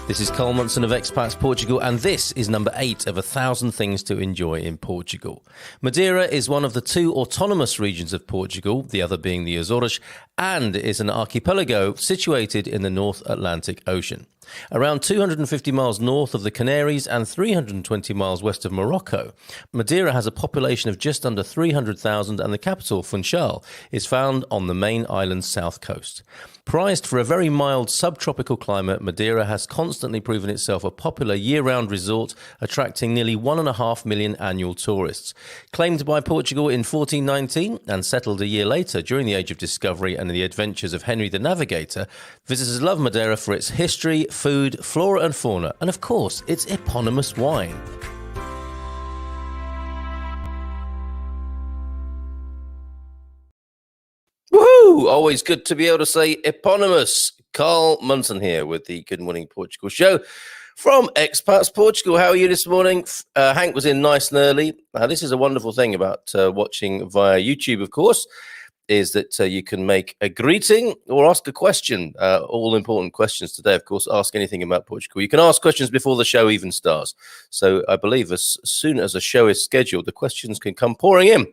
This is Carl Munson of Expats Portugal, and this is number 8 of 1,000 things to enjoy in Portugal. Madeira is one of the 2 autonomous regions of Portugal, the other being the Azores, and is an archipelago situated in the North Atlantic Ocean. Around 250 miles north of the Canaries and 320 miles west of Morocco, Madeira has a population of just under 300,000, and the capital, Funchal, is found on the main island's south coast. Prized for a very mild subtropical climate, Madeira has constantly proven itself a popular year-round resort, attracting nearly 1.5 million annual tourists. Claimed by Portugal in 1419 and settled a year later during the Age of Discovery and the adventures of Henry the Navigator, visitors love Madeira for its history, food, flora and fauna, and of course, its eponymous wine. Woohoo! Always good to be able to say eponymous. Carl Munson here with the Good Morning Portugal show from Expats Portugal. How are you this morning? Hank was in nice and early. This is a wonderful thing about watching via YouTube, of course, is that you can make a greeting or ask a question. All important questions today, of course. Ask anything about Portugal. You can ask questions before the show even starts. So I believe as soon as a show is scheduled, the questions can come pouring in.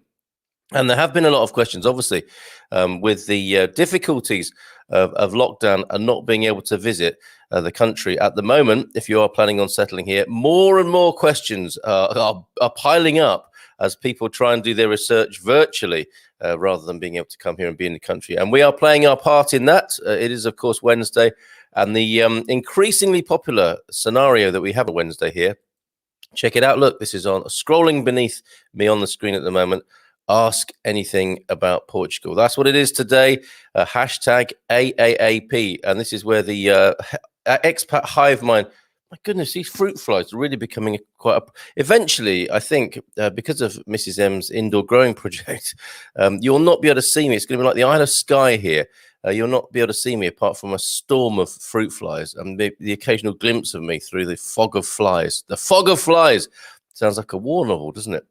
And there have been a lot of questions, obviously, with the difficulties of lockdown and not being able to visit the country at the moment. If you are planning on settling here, more and more questions are piling up as people try and do their research virtually rather than being able to come here and be in the country. And we are playing our part in that. It is, of course, Wednesday. And the increasingly popular scenario that we have on Wednesday here, check it out. Look, this is on scrolling beneath me on the screen at the moment. Ask anything about Portugal. That's what it is today. Hashtag AAAP. And this is where the expat hive mind, my goodness, these fruit flies are really becoming quite eventually, I think, because of Mrs. M's indoor growing project, you'll not be able to see me. It's going to be like the Isle of Skye here. You'll not be able to see me apart from a storm of fruit flies and the occasional glimpse of me through the fog of flies. The fog of flies sounds like a war novel, doesn't it?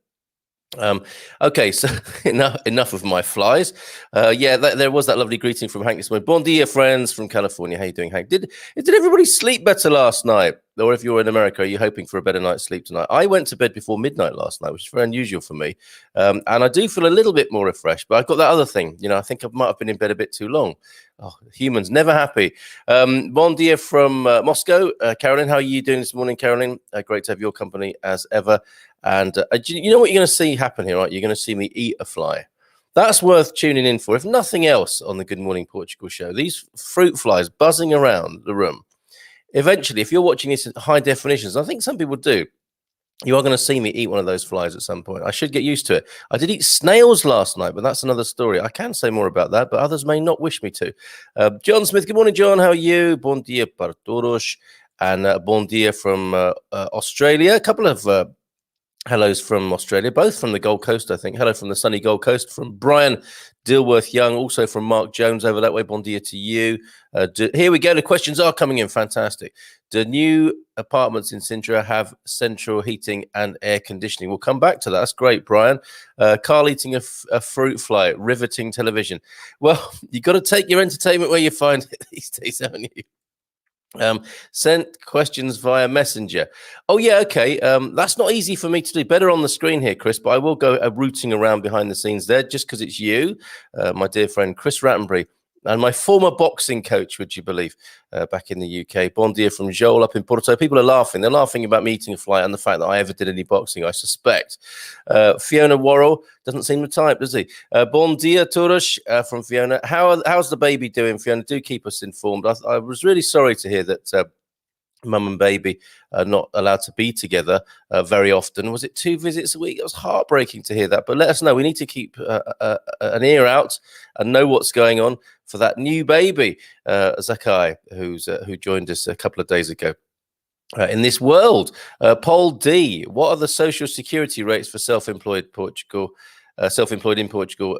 Okay, so enough of my flies. There was that lovely greeting from Hank this morning. Bon dia, friends from California. How you doing, Hank? Did everybody sleep better last night? Or if you're in America, are you hoping for a better night's sleep tonight? I went to bed before midnight last night, which is very unusual for me. And I do feel a little bit more refreshed, but I've got that other thing. You know, I think I might have been in bed a bit too long. Oh, humans, never happy. Bon dia from Moscow. Caroline, how are you doing this morning, Caroline? Great to have your company as ever. And you know what you're going to see happen here, right? You're going to see me eat a fly. That's worth tuning in for, if nothing else, on the Good Morning Portugal show. These fruit flies buzzing around the room. Eventually, if you're watching this in high definitions, I think some people do, you are going to see me eat one of those flies at some point. I should get used to it. I did eat snails last night, but that's another story. I can say more about that, but others may not wish me to. John Smith, good morning, John. How are you? Bon dia para todos. And bon dia from Australia. A couple of hellos from Australia, both from the Gold Coast, I think. Hello from the sunny Gold Coast, from Brian Dilworth-Young, also from Mark Jones over that way. Bon dia to you. Here we go. The questions are coming in. Fantastic. Do new apartments in Sintra have central heating and air conditioning? We'll come back to that. That's great, Brian. Carl eating a fruit fly, riveting television. Well, you've got to take your entertainment where you find it these days, haven't you? Sent questions via Messenger. Oh, yeah, okay. That's not easy for me to do. Better on the screen here, Chris, but I will go rooting around behind the scenes there just because it's you, my dear friend Chris Rattenbury, and my former boxing coach, would you believe, back in the UK. Bon dia from Joel up in Porto. People are laughing. They're laughing about me eating a fly and the fact that I ever did any boxing, I suspect. Fiona Worrell doesn't seem the type, does he? Bon dia, Torush, from Fiona. How's the baby doing, Fiona? Do keep us informed. I was really sorry to hear that mum and baby are not allowed to be together very often. Was it 2 visits a week? It was heartbreaking to hear that. But let us know. We need to keep an ear out and know what's going on for that new baby, Zakai, who joined us a couple of days ago. In this world, Paul D, what are the social security rates for self-employed in Portugal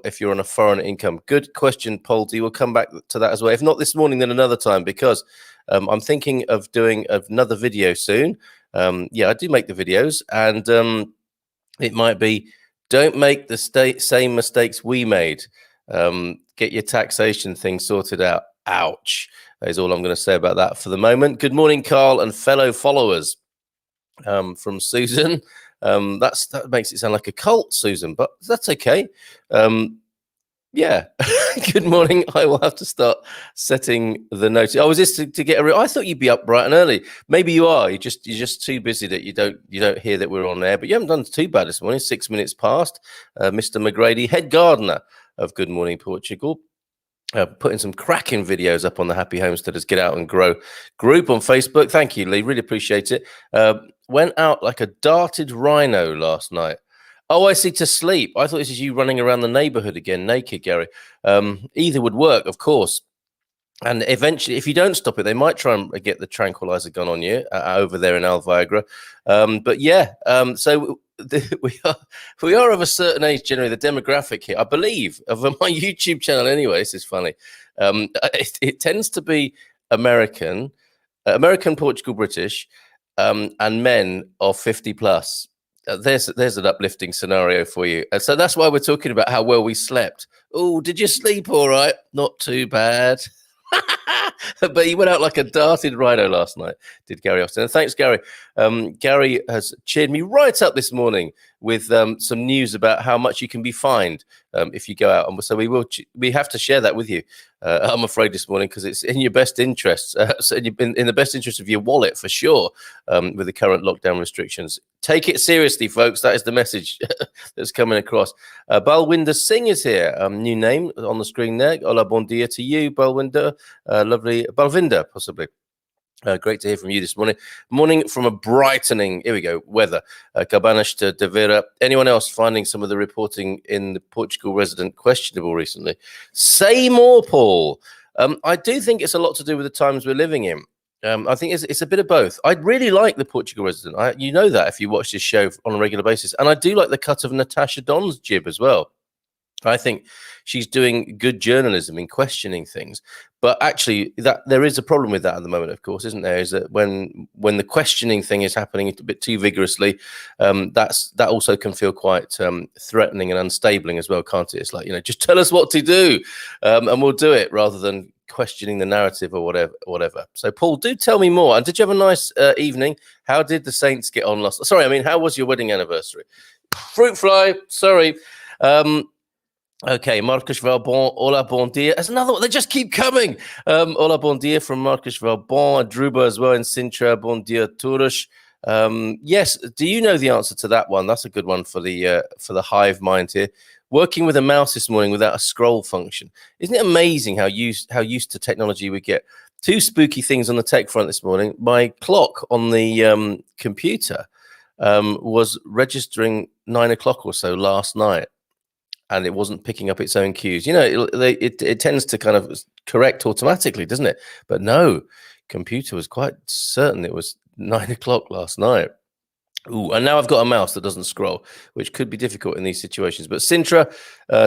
if you're on a foreign income? Good question, Paul D. We'll come back to that as well. If not this morning, then another time, because I'm thinking of doing another video soon. I do make the videos, and it might be, don't make the same mistakes we made. Get your taxation thing sorted out. Ouch. is all I'm going to say about that for the moment. Good morning, Carl and fellow followers. From Susan. That makes it sound like a cult, Susan, but that's okay. Yeah. Good morning. I will have to start setting the notice. Oh, was this to get I thought you'd be up bright and early. Maybe you are. You're just too busy that you don't hear that we're on there. But you haven't done too bad this morning. 6 minutes past. Mr. McGrady, head gardener of Good Morning Portugal, putting some cracking videos up on the Happy Homesteaders Get Out and Grow group on Facebook. Thank you, Lee. Really appreciate it. Went out like a darted rhino last night. Oh, I see, to sleep. I thought this is you running around the neighborhood again, naked, Gary. Either would work, of course. And eventually, if you don't stop it, they might try and get the tranquilizer gun on you over there in Alviagra. But yeah, so we are of a certain age, generally, the demographic here, I believe, of my YouTube channel anyway. This is funny. It tends to be American, Portugal, British, and men of 50 plus. There's an uplifting scenario for you. So that's why we're talking about how well we slept. Oh, did you sleep all right? Not too bad. But he went out like a darted rhino last night, did Gary Austin. And thanks, Gary. Gary has cheered me right up this morning with some news about how much you can be fined if you go out. And so we have to share that with you, I'm afraid, this morning, because it's in your best interests. So in the best interest of your wallet, for sure, with the current lockdown restrictions. Take it seriously, folks. That is the message that's coming across. Balwinder Singh is here. New name on the screen there. Hola, bon dia to you, Balwinder. Lovely. Balvinder, possibly. Great to hear from you this morning. Morning from a brightening, here we go, weather. Cabanas de Vera. Anyone else finding some of the reporting in the Portugal resident questionable recently? Say more, Paul. I do think it's a lot to do with the times we're living in. I think it's a bit of both. I really like the Portugal resident. You know that if you watch this show on a regular basis. And I do like the cut of Natasha Don's jib as well. I think she's doing good journalism in questioning things, but actually that there is a problem with that at the moment, of course, isn't there? Is that when the questioning thing is happening a bit too vigorously, that also can feel quite threatening and unstabling as well, can't it? It's like, just tell us what to do, and we'll do it, rather than questioning the narrative or whatever. So, Paul, do tell me more. And did you have a nice evening? How did the Saints get on last? Sorry, I mean, how was your wedding anniversary? Fruit fly. Sorry. Okay, Marcos Valbon, hola, bon dia. There's another one. They just keep coming. Hola, bon dia from Marcos Valbon, Druba as well in Sintra, bon dia, Tourish. Yes, do you know the answer to that one? That's a good one for the hive mind here. Working with a mouse this morning without a scroll function. Isn't it amazing how used to technology we get? Two spooky things on the tech front this morning. My clock on the computer was registering 9 o'clock or so last night, and it wasn't picking up its own cues. It tends to kind of correct automatically, doesn't it? But no, computer was quite certain it was 9 o'clock last night. Ooh, and now I've got a mouse that doesn't scroll, which could be difficult in these situations. But Sintra,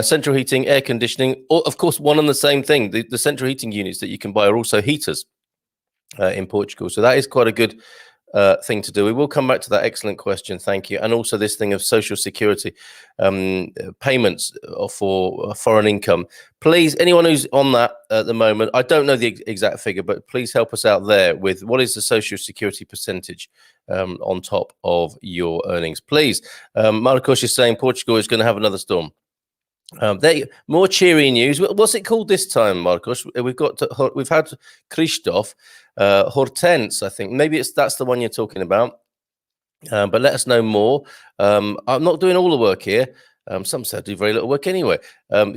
central heating, air conditioning, or, of course, one and the same thing. The central heating units that you can buy are also heaters in Portugal. So that is quite a good thing to do. We will come back to that excellent question. Thank you. And also this thing of social security payments for foreign income. Please, anyone who's on that at the moment, I don't know the exact figure, but please help us out there with what is the social security percentage on top of your earnings, please. Marcos is saying Portugal is going to have another storm. More cheery news. What's it called this time, Marcos? We've had Christoph Hortense, I think. Maybe that's the one you're talking about. But let us know more. I'm not doing all the work here. Some say I do very little work anyway.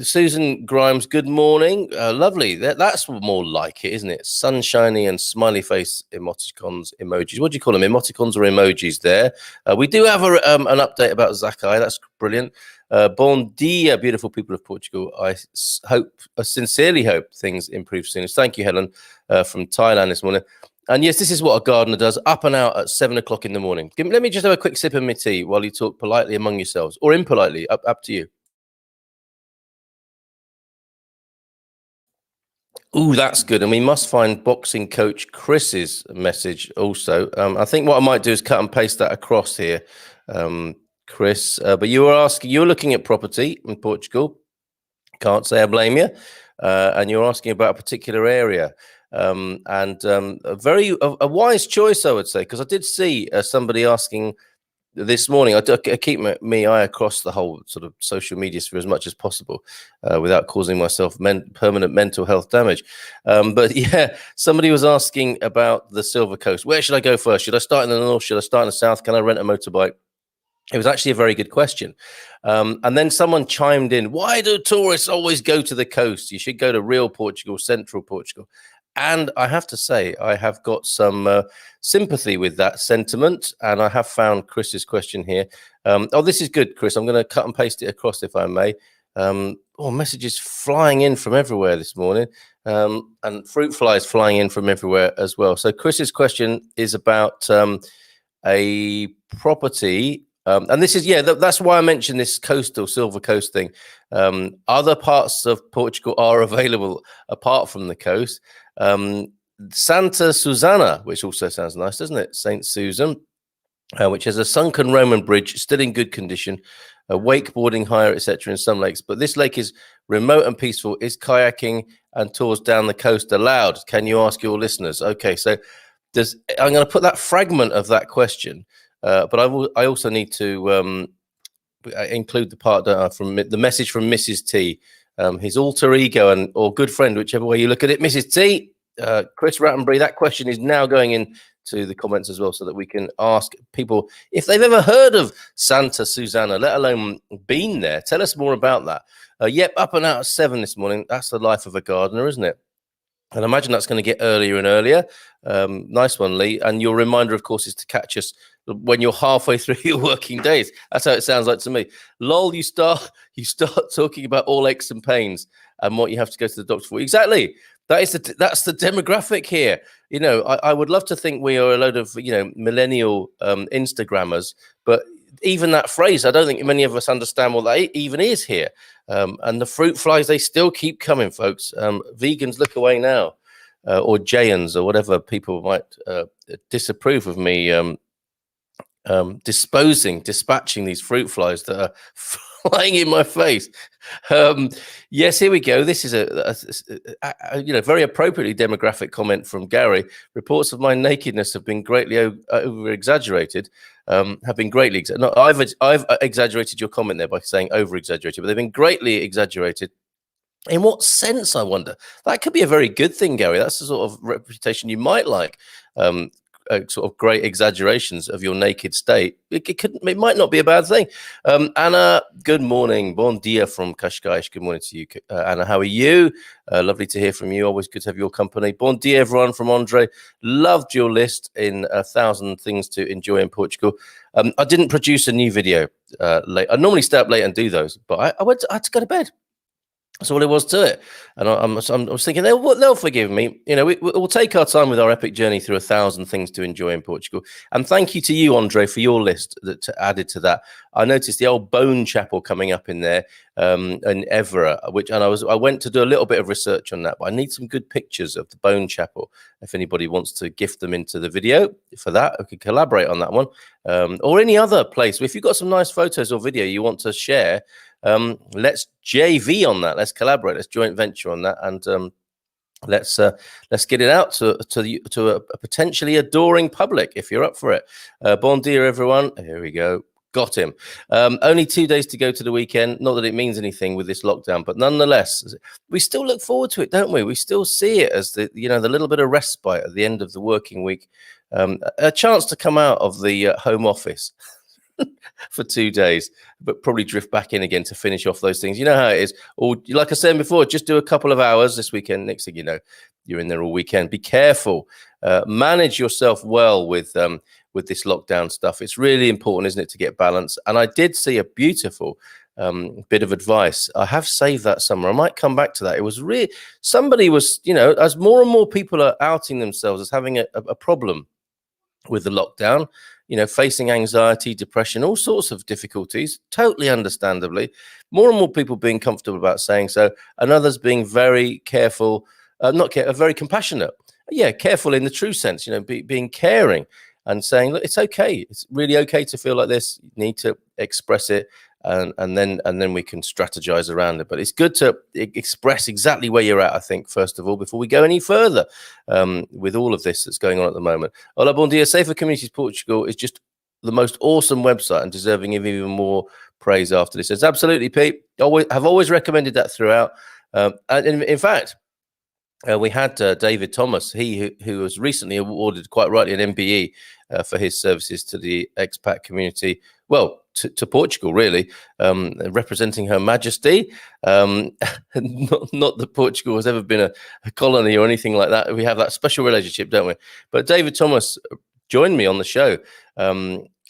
Susan Grimes, good morning. Lovely. That's more like it, isn't it? Sunshiny and smiley face emoticons, emojis. What do you call them? Emoticons or emojis there? We do have an update about Zakai. That's brilliant. Bon dia, beautiful people of Portugal. I sincerely hope things improve soon. Thank you, Helen, from Thailand this morning. And yes, this is what a gardener does, up and out at 7 o'clock in the morning. Let me just have a quick sip of my tea while you talk politely among yourselves, or impolitely, up to you. Ooh, that's good. And we must find boxing coach Chris's message also. I think what I might do is cut and paste that across here, Chris. But you're looking at property in Portugal. Can't say I blame you. And you're asking about a particular area. and a wise choice, I would say, because I did see somebody asking this morning. I keep my eye across the whole sort of social media sphere as much as possible without causing myself permanent mental health damage. But yeah, somebody was asking about the Silver Coast. Where should I go first? Should I start in the north? Should I start in the south? Can I rent a motorbike? It was actually a very good question. And then someone chimed in, why do tourists always go to the coast? You should go to real Portugal, central Portugal. And I have to say, I have got some sympathy with that sentiment. And I have found Chris's question here. This is good, Chris. I'm going to cut and paste it across, if I may. Messages flying in from everywhere this morning. And fruit flies flying in from everywhere as well. So Chris's question is about a property. And this is, that's why I mentioned this coastal Silver Coast thing. Other parts of Portugal are available apart from the coast. Santa Susana, which also sounds nice, doesn't it? Saint Susan, which has a sunken Roman bridge, still in good condition, wakeboarding hire, etc. in some lakes. But this lake is remote and peaceful. Is kayaking and tours down the coast allowed? Can you ask your listeners? Okay, so I'm going to put that fragment of that question. But I also need to include the part from the message from Mrs. T, his alter ego or good friend, whichever way you look at it. Mrs. T, Chris Rattenbury, that question is now going into the comments as well, so that we can ask people if they've ever heard of Santa Susana, let alone been there. Tell us more about that. Yep, up and out at 7 this morning. That's the life of a gardener, isn't it? And I imagine that's going to get earlier and earlier. Nice one, Lee. And your reminder, of course, is to catch us when you're halfway through your working days. That's how it sounds like to me. Lol, you start talking about all aches and pains and what you have to go to the doctor for. Exactly. That's the demographic here. You know, I would love to think we are a load of, millennial Instagrammers, but even that phrase, I don't think many of us understand what that even is here. And the fruit flies, they still keep coming, folks. Vegans, look away now. Or Jayans, or whatever people might disapprove of me dispatching these fruit flies that are flying in my face. Yes, here we go. This is a very appropriately demographic comment from Gary. Reports of my nakedness have been greatly over exaggerated. I've exaggerated your comment there by saying over exaggerated, but they've been greatly exaggerated. In what sense, I wonder? That could be a very good thing, Gary. That's the sort of reputation you might like. Sort of great exaggerations of your naked state. It might not be a bad thing. Anna, good morning. Bon dia from Cascais. Good morning to you, Anna. How are you? Lovely to hear from you. Always good to have your company. Bon dia, everyone, from Andre. Loved your list in 1,000 things to enjoy in Portugal. I didn't produce a new video late. I normally stay up late and do those, but I had to go to bed. That's all it was to it. And I was thinking, they'll forgive me. We'll take our time with our epic journey through 1,000 things to enjoy in Portugal. And thank you to you, Andre, for your list that added to that. I noticed the old Bone Chapel coming up in there in Evora, I went to do a little bit of research on that, but I need some good pictures of the Bone Chapel. If anybody wants to gift them into the video for that, I could collaborate on that one. Or any other place. If you've got some nice photos or video you want to share, let's JV on that. Let's collaborate. Let's joint venture on that, and let's get it out to a potentially adoring public if you're up for it. Bon dia, everyone. Here we go. Got him. Only 2 days to go to the weekend. Not that it means anything with this lockdown, but nonetheless, we still look forward to it, don't we? We still see it as the little bit of respite at the end of the working week, a chance to come out of the home office for 2 days, but probably drift back in again to finish off those things. You know how it is. Or like I said before, just do a couple of hours this weekend. Next thing you know, you're in there all weekend. Be careful. Manage yourself well with this lockdown stuff. It's really important, isn't it, to get balance? And I did see a beautiful bit of advice. I have saved that somewhere. I might come back to that. It was really, somebody was, as more and more people are outing themselves as having a problem with the lockdown, facing anxiety, depression, all sorts of difficulties, totally understandably. More and more people being comfortable about saying so, and others being very careful, very compassionate. Yeah, careful in the true sense, being caring and saying, look, it's okay. It's really okay to feel like this. You need to express it and then we can strategize around it. But it's good to express exactly where you're at, I think, first of all, before we go any further with all of this that's going on at the moment. Hola, bon dia. Safer Communities Portugal is just the most awesome website and deserving of even more praise after this. It's absolutely, Pete. Have always recommended that throughout. And in fact, we had David Thomas, who was recently awarded, quite rightly, an MBE for his services to the expat community. Well, to Portugal, really, representing Her Majesty. Not that Portugal has ever been a colony or anything like that. We have that special relationship, don't we? But David Thomas joined me on the show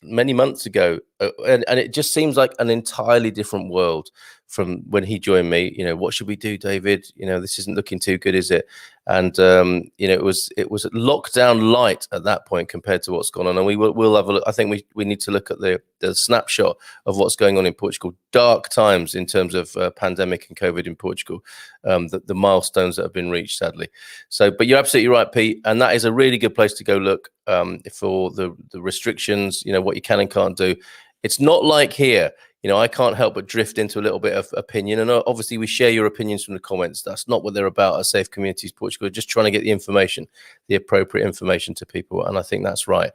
many months ago, and it just seems like an entirely different world from when he joined me. What should we do, David? This isn't looking too good, is it? And it was lockdown light at that point compared to what's gone on. And we'll have a look. I think we need to look at the snapshot of what's going on in Portugal. Dark times in terms of pandemic and COVID in Portugal. The milestones that have been reached, sadly. But you're absolutely right, Pete. And that is a really good place to go look for the restrictions. What you can and can't do. It's not like here. I can't help but drift into a little bit of opinion. And obviously, we share your opinions from the comments. That's not what they're about at Safe Communities Portugal. We're just trying to get the information, the appropriate information to people. And I think that's right.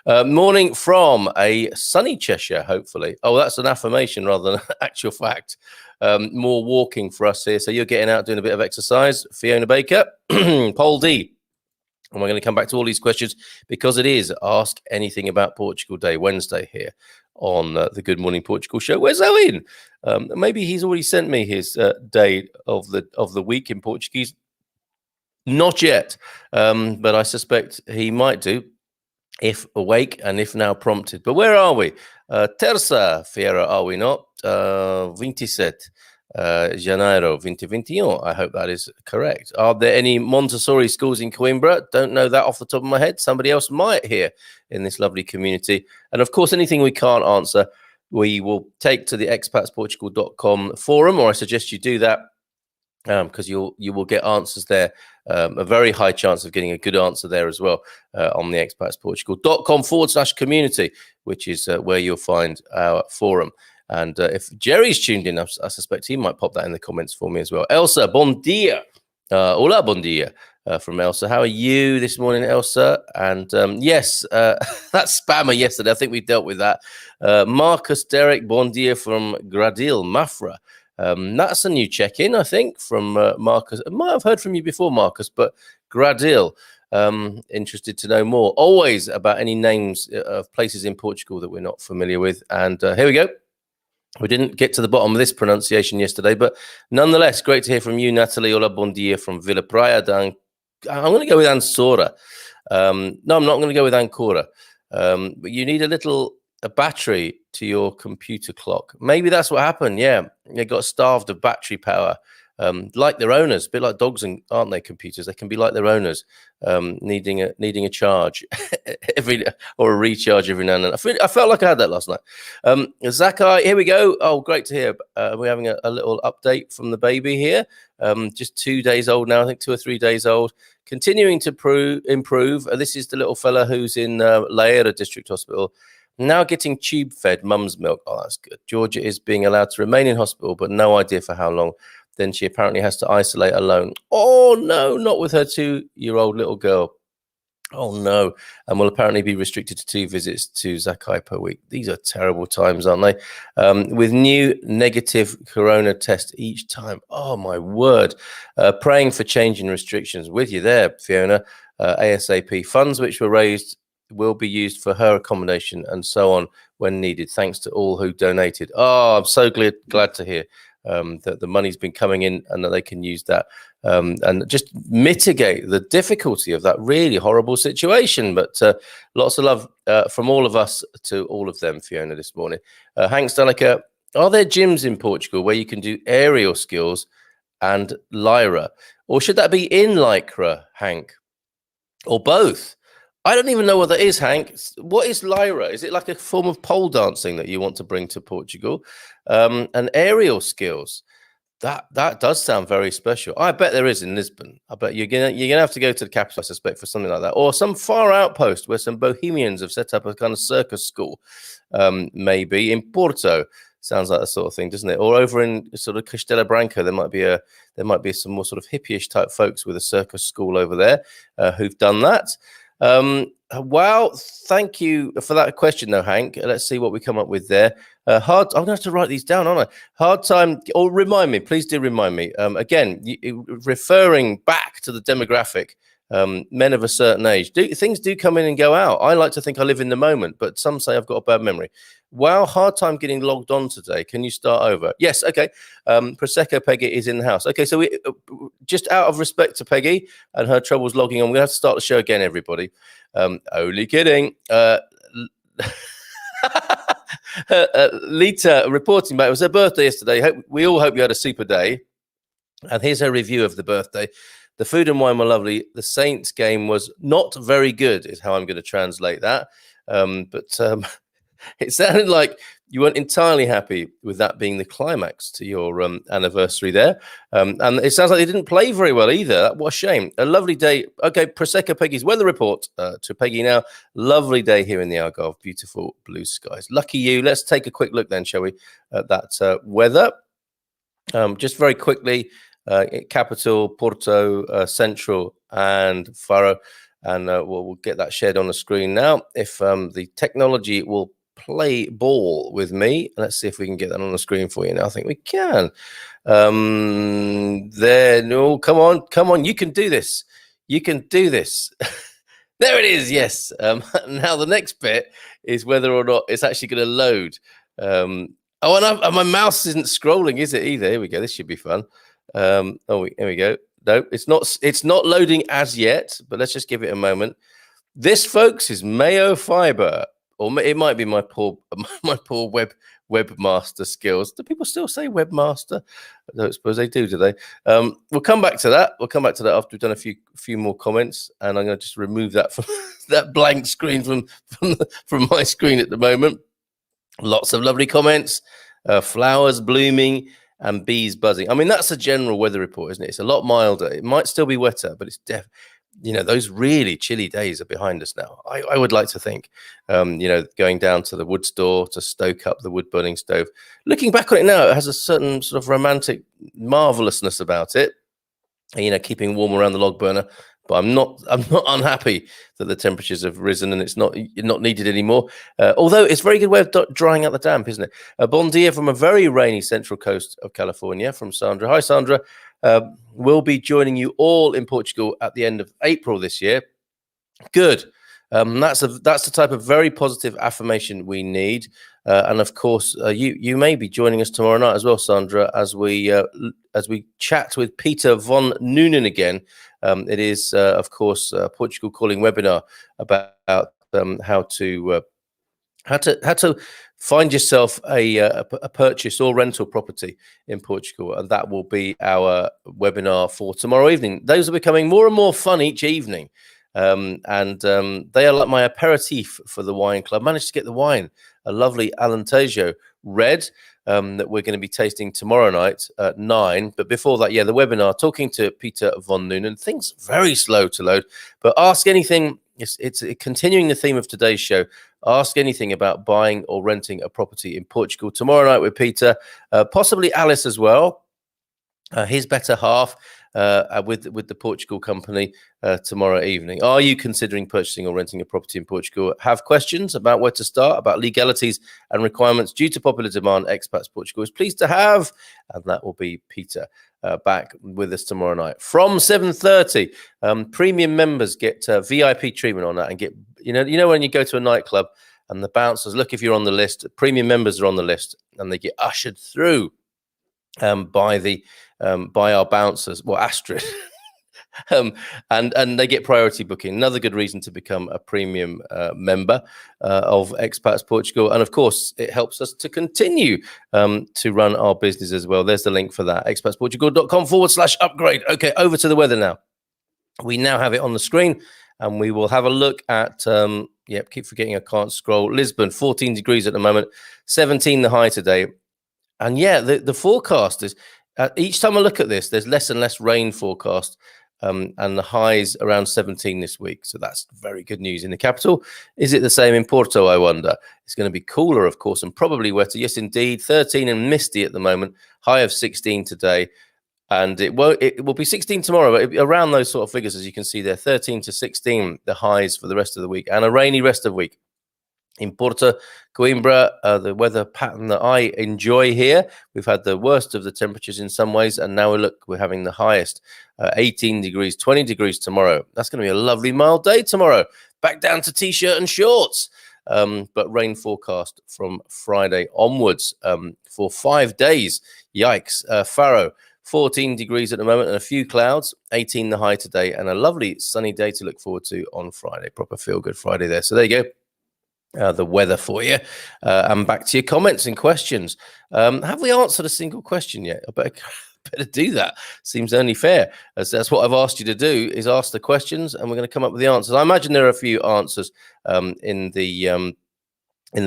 Morning from a sunny Cheshire, hopefully. Oh, that's an affirmation rather than actual fact. More walking for us here. So you're getting out doing a bit of exercise. Fiona Baker, Paul D. And we're going to come back to all these questions because it is Ask Anything About Portugal Day, Wednesday here on the Good Morning Portugal show. Where's Owen? Maybe he's already sent me his day of the week in Portuguese. Not yet, but I suspect he might do if awake and if now prompted. But where are we? Terça-feira, are we not? 27. Janeiro 2021. I hope that is correct. Are there any Montessori schools in Coimbra? Don't know that off the top of my head. Somebody else might here in this lovely community. And of course, anything we can't answer, we will take to the expatsportugal.com forum, or I suggest you do that because you will get answers there. A very high chance of getting a good answer there as well on the expatsportugal.com/community, which is where you'll find our forum. And if Jerry's tuned in, I suspect he might pop that in the comments for me as well. Elsa, bon dia. Hola, bon dia from Elsa. How are you this morning, Elsa? And yes, that spammer yesterday, I think we dealt with that. Marcus Derek, bon dia from Gradil, Mafra. That's a new check-in, I think, from Marcus. I might have heard from you before, Marcus, but Gradil. Interested to know more. Always about any names of places in Portugal that we're not familiar with. And here we go. We didn't get to the bottom of this pronunciation yesterday, but nonetheless, great to hear from you, Natalie. Hola, bon dia from Villa Praia. I'm going to go with Ansora. No, I'm not going to go with Ancora. But you need a battery to your computer clock. Maybe that's what happened. Yeah, they got starved of battery power. Like their owners, a bit like dogs, aren't they? Computers, they can be like their owners, needing a charge or a recharge every now and then. I felt like I had that last night. Zakai, here we go. Oh, great to hear. We're having a little update from the baby here. Just 2 days old now, I think 2 or 3 days old. Continuing to improve. This is the little fella who's in Madeira District Hospital. Now getting tube fed mum's milk. Oh, that's good. Georgia is being allowed to remain in hospital, but no idea for how long. Then she apparently has to isolate alone. Oh, no, not with her 2-year-old little girl. Oh, no. And will apparently be restricted to 2 visits to Zakai per week. These are terrible times, aren't they? With new negative corona test each time. Oh, my word. Praying for change in restrictions. With you there, Fiona. ASAP. Funds which were raised will be used for her accommodation and so on when needed. Thanks to all who donated. Oh, I'm so glad to hear. That the money's been coming in and that they can use that and just mitigate the difficulty of that really horrible situation. But lots of love from all of us to all of them, Fiona, this morning. Hank Staniker, are there gyms in Portugal where you can do aerial skills and lyra? Or should that be in lycra, Hank? Or both? I don't even know what that is, Hank. What is lyra? Is it like a form of pole dancing that you want to bring to Portugal? And aerial skills. That does sound very special. I bet there is in Lisbon. I bet you're gonna have to go to the capital, I suspect, for something like that, or some far outpost where some bohemians have set up a kind of circus school, maybe in Porto. Sounds like the sort of thing, doesn't it? Or over in sort of Castella Branca, there might be some more sort of hippie-ish type folks with a circus school over there who've done that. Wow, thank you for that question, though, Hank. Let's see what we come up with there. I'm going to have to write these down, aren't I? Hard time, or remind me, please do remind me. Again, referring back to the demographic, men of a certain age, things do come in and go out. I like to think I live in the moment, but some say I've got a bad memory. Wow, hard time getting logged on today. Can you start over? Yes, okay. Prosecco Peggy is in the house. Okay, so we just out of respect to Peggy and her troubles logging on, we're going to have to start the show again, everybody. Only kidding. Lita reporting back. It was her birthday yesterday. We all hope you had a super day. And here's her review of the birthday. The food and wine were lovely. The Saints game was not very good, is how I'm going to translate that. But it sounded like you weren't entirely happy with that being the climax to your anniversary there. And it sounds like they didn't play very well either. What a shame. A lovely day. Okay, Prosecco Peggy's weather report to Peggy now. Lovely day here in the Algarve. Beautiful blue skies. Lucky you. Let's take a quick look then, shall we, at that weather. Just very quickly, Capital, Porto, Central and Faro. And we'll get that shared on the screen now. If the technology will play ball with me, let's see if we can get that on the screen for you now. I think we can. There, no, come on, you can do this. You can do this. There it is. Yes. Now the next bit is whether or not it's actually going to load. And my mouse isn't scrolling, is it either? Here we go. This should be fun. Here we go. No, it's not loading as yet, but let's just give it a moment. This, folks, is Mayo Fiber, or it might be my poor webmaster skills. Do people still say webmaster? I don't suppose they do they? We'll come back to that. We'll come back to that after we've done a few more comments, and I'm going to just remove that from that blank screen from my screen at the moment. Lots of lovely comments, flowers blooming and bees buzzing. I mean, that's a general weather report, isn't it? It's a lot milder. It might still be wetter, but it's those really chilly days are behind us now. I would like to think, going down to the wood store to stoke up the wood burning stove. Looking back on it now, it has a certain sort of romantic marvelousness about it. Keeping warm around the log burner. But I'm not unhappy that the temperatures have risen and it's not needed anymore. Although it's a very good way of drying out the damp, isn't it? Bon dia from a very rainy central coast of California from Sandra. Hi, Sandra. We'll be joining you all in Portugal at the end of April this year. Good. That's the type of very positive affirmation we need. And of course, you may be joining us tomorrow night as well, Sandra, as we chat with Peter von Noonan again. It is, of course, Portugal Calling webinar about how to find yourself a purchase or rental property in Portugal, and that will be our webinar for tomorrow evening. Those are becoming more and more fun each evening. And they are like my aperitif for the wine club. Managed to get the wine, a lovely Alentejo red that we're going to be tasting tomorrow night at 9. But before that, the webinar, talking to Peter von Noonan. Things very slow to load, but ask anything. It's continuing the theme of today's show. Ask anything about buying or renting a property in Portugal tomorrow night with Peter, possibly Alice as well, his better half. With the Portugal company tomorrow evening. Are you considering purchasing or renting a property in Portugal? Have questions about where to start, about legalities and requirements due to popular demand? Expats Portugal is pleased to have, and that will be Peter back with us tomorrow night from 7:30. Premium members get VIP treatment on that and get when you go to a nightclub and the bouncers look if you're on the list. Premium members are on the list and they get ushered through by our bouncers, Astrid, and they get priority booking. Another good reason to become a premium member of Expats Portugal, and of course, it helps us to continue to run our business as well. There's the link for that: expatsportugal.com/upgrade. Okay, over to the weather now. We now have it on the screen, and we will have a look at. Keep forgetting I can't scroll. Lisbon, 14 degrees at the moment, 17 the high today. And the forecast is each time I look at this, there's less and less rain forecast. and the highs around 17 this week. So that's very good news in the capital. Is it the same in Porto, I wonder? It's going to be cooler, of course, and probably wetter. Yes, indeed. 13 and misty at the moment. High of 16 today. And it will be 16 tomorrow, but around those sort of figures, as you can see there, 13 to 16, the highs for the rest of the week, and a rainy rest of the week. In Porto, Coimbra, the weather pattern that I enjoy here, we've had the worst of the temperatures in some ways, and now we're having the highest, 18 degrees, 20 degrees tomorrow. That's going to be a lovely mild day tomorrow. Back down to t-shirt and shorts. But rain forecast from Friday onwards for 5 days. Yikes. Faro, 14 degrees at the moment and a few clouds, 18 the high today, and a lovely sunny day to look forward to on Friday. Proper feel-good Friday there. So there you go. The weather for you. And back to your comments and questions. Have we answered a single question yet? I better do that. Seems only fair. As that's what I've asked you to do, is ask the questions, and we're going to come up with the answers. I imagine there are a few answers in the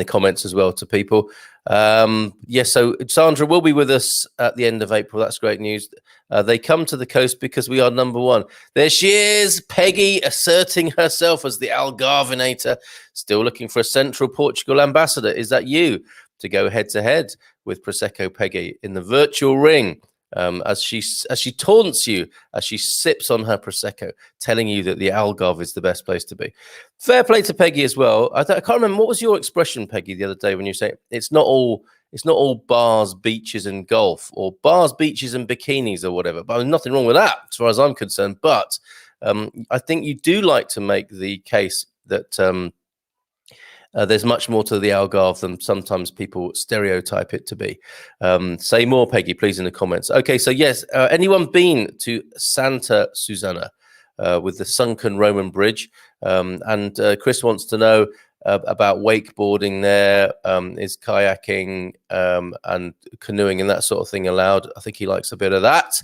comments as well to people. Yes, so Sandra will be with us at the end of April. That's great news. They come to the coast because we are number one. There she is, Peggy, asserting herself as the Algarvenator, still looking for a Central Portugal ambassador. Is that you to go head-to-head with Prosecco Peggy in the virtual ring? As she taunts you, as she sips on her Prosecco, telling you that the Algarve is the best place to be. Fair play to Peggy as well. I can't remember, what was your expression, Peggy, the other day when you say it's not all bars, beaches, and golf, or bars, beaches, and bikinis, or whatever. But there's nothing wrong with that, as far as I'm concerned. But I think you do like to make the case that there's much more to the Algarve than sometimes people stereotype it to be. Say more, Peggy, please, in the comments. Okay, so yes, anyone been to Santa Susana with the sunken Roman bridge? And Chris wants to know about wakeboarding there. Is kayaking and canoeing and that sort of thing allowed? I think he likes a bit of that.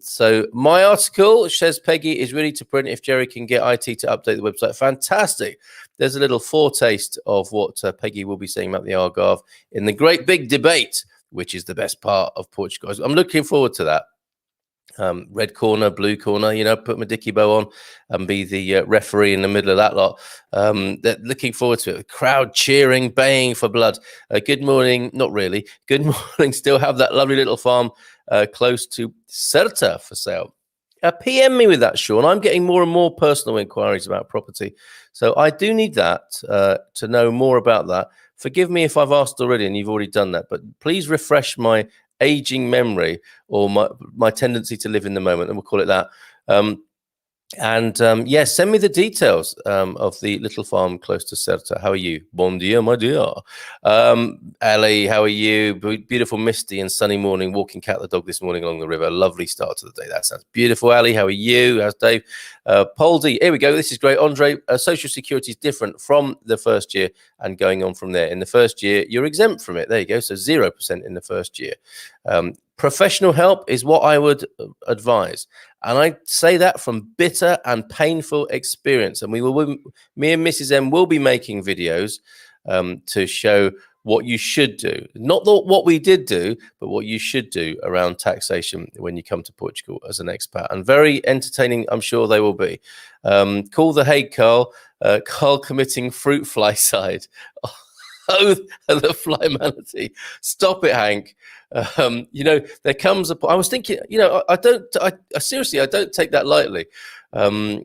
So my article says Peggy is ready to print if Jerry can get IT to update the website. Fantastic. There's a little foretaste of what Peggy will be saying about the Algarve in the great big debate, which is the best part of Portugal. I'm looking forward to that. Red corner, blue corner, put my dicky bow on and be the referee in the middle of that lot. They're looking forward to it. The crowd cheering, baying for blood. Good morning. Not really. Good morning. Still have that lovely little farm close to Certa for sale. PM me with that, Sean. I'm getting more and more personal inquiries about property. So I do need that to know more about that. Forgive me if I've asked already and you've already done that, but please refresh my aging memory or my tendency to live in the moment, and we'll call it that. Yes, send me the details of the little farm close to Certa. How are you? Bon dia, my dear. Ali, how are you? Beautiful, misty and sunny morning. Walking cat the dog this morning along the river. Lovely start to the day. That sounds beautiful. Ali, how are you? How's Dave? Poldy, here we go. This is great. Andre, Social Security is different from the first year and going on from there. In the first year, you're exempt from it. There you go. So 0% in the first year. Professional help is what I would advise. And I say that from bitter and painful experience. And me and Mrs. M will be making videos to show what you should do. Not what we did do, but what you should do around taxation when you come to Portugal as an expat. And very entertaining, I'm sure they will be. Call the Hague, Carl. Carl committing fruit fly side. Oh, the fly manatee. Stop it, Hank. There comes a point. I was thinking, I seriously, I don't take that lightly. I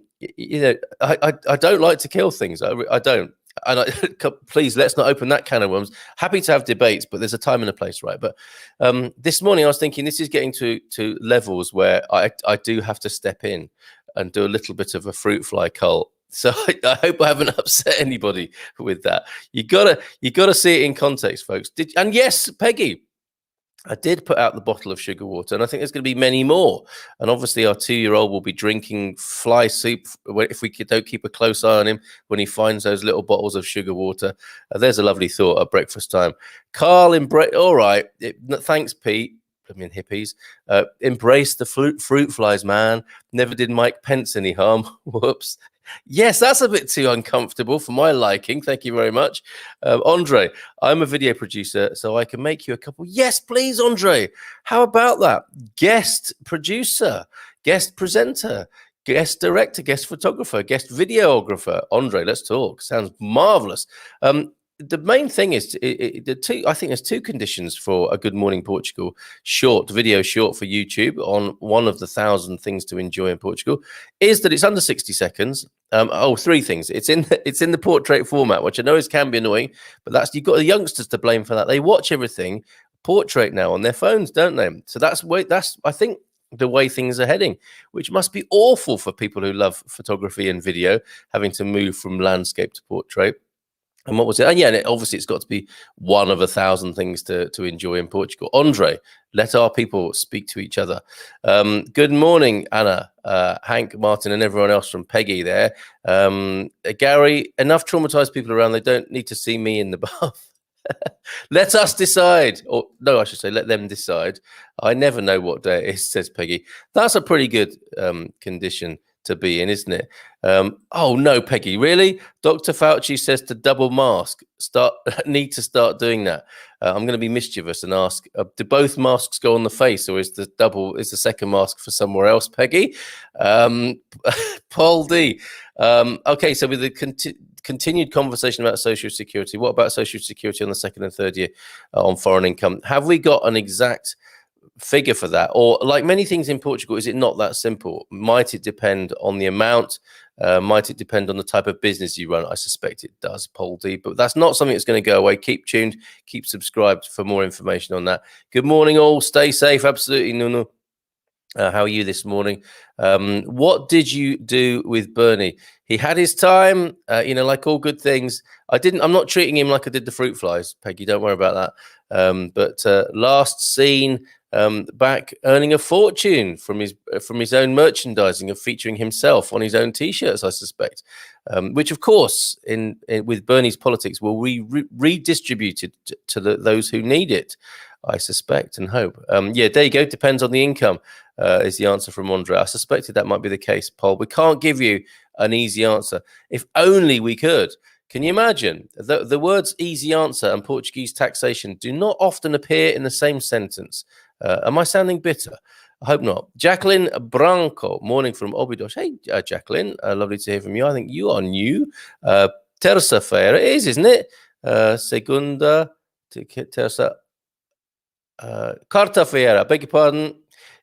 don't like to kill things. I don't. And please, let's not open that can of worms. Happy to have debates, but there's a time and a place, right? But this morning I was thinking this is getting to levels where I do have to step in and do a little bit of a fruit fly cult. So I hope I haven't upset anybody with that. You gotta see it in context, folks. And yes, Peggy, I did put out the bottle of sugar water, and I think there's going to be many more. And obviously, our 2-year-old will be drinking fly soup if we don't keep a close eye on him when he finds those little bottles of sugar water. There's a lovely thought at breakfast time. Carl, all right. Thanks, Pete. I mean, hippies. Embrace the fruit flies, man. Never did Mike Pence any harm. Whoops. Yes, that's a bit too uncomfortable for my liking. Thank you very much. Andre, I'm a video producer, so I can make you a couple. Yes, please, Andre. How about that? Guest producer. guest presenter, guest director, guest photographer, guest videographer. Andre, let's talk. Sounds marvelous. The main thing is I think there's two conditions for a Good Morning Portugal video short for YouTube on one of the 1,000 things to enjoy in Portugal is that it's under 60 seconds. Three things. It's in the portrait format, which I know can be annoying, but you've got the youngsters to blame for that. They watch everything portrait now on their phones, don't they? So that's I think the way things are heading, which must be awful for people who love photography and video, having to move from landscape to portrait. And what was it? And yeah, obviously it's got to be one of 1,000 things to enjoy in Portugal. Andre, let our people speak to each other. Good morning, Anna, Hank, Martin, and everyone else from Peggy there. Gary, enough traumatized people around. They don't need to see me in the bath. Let us decide. Or no, I should say let them decide. I never know what day it is, says Peggy. That's a pretty good condition to be in, isn't it? Oh no, Peggy, really? Dr. Fauci says to double mask. Need to start doing that. I'm going to be mischievous and ask: do both masks go on the face, or is the second mask for somewhere else? Peggy, Paul D. Okay, so with the continued conversation about social security, what about social security on the second and third year on foreign income? Have we got an exact figure for that, or like many things in Portugal, is it not that simple? Might it depend on the amount? Might it depend on the type of business you run? I suspect it does, Paul D, but that's not something that's going to go away. Keep tuned, keep subscribed for more information on that. Good morning all, stay safe. Absolutely, Nuno. How are you this morning? What did you do with Bernie? He had his time, like all good things. I'm not treating him like I did the fruit flies, Peggy, don't worry about that. But last seen back earning a fortune from his own merchandising of featuring himself on his own T-shirts, I suspect, which of course with Bernie's politics will be redistributed to those who need it, I suspect and hope. Yeah, there you go. Depends on the income, is the answer from Andre. I suspected that might be the case, Paul. We can't give you an easy answer. If only we could. Can you imagine? The words easy answer and Portuguese taxation do not often appear in the same sentence. Am I sounding bitter? I hope not. Jacqueline Branco, morning from Obidos. Hey, Jacqueline, lovely to hear from you. I think you are new. Terça-feira, it is, isn't it? Segunda, terça, quarta-feira, beg your pardon.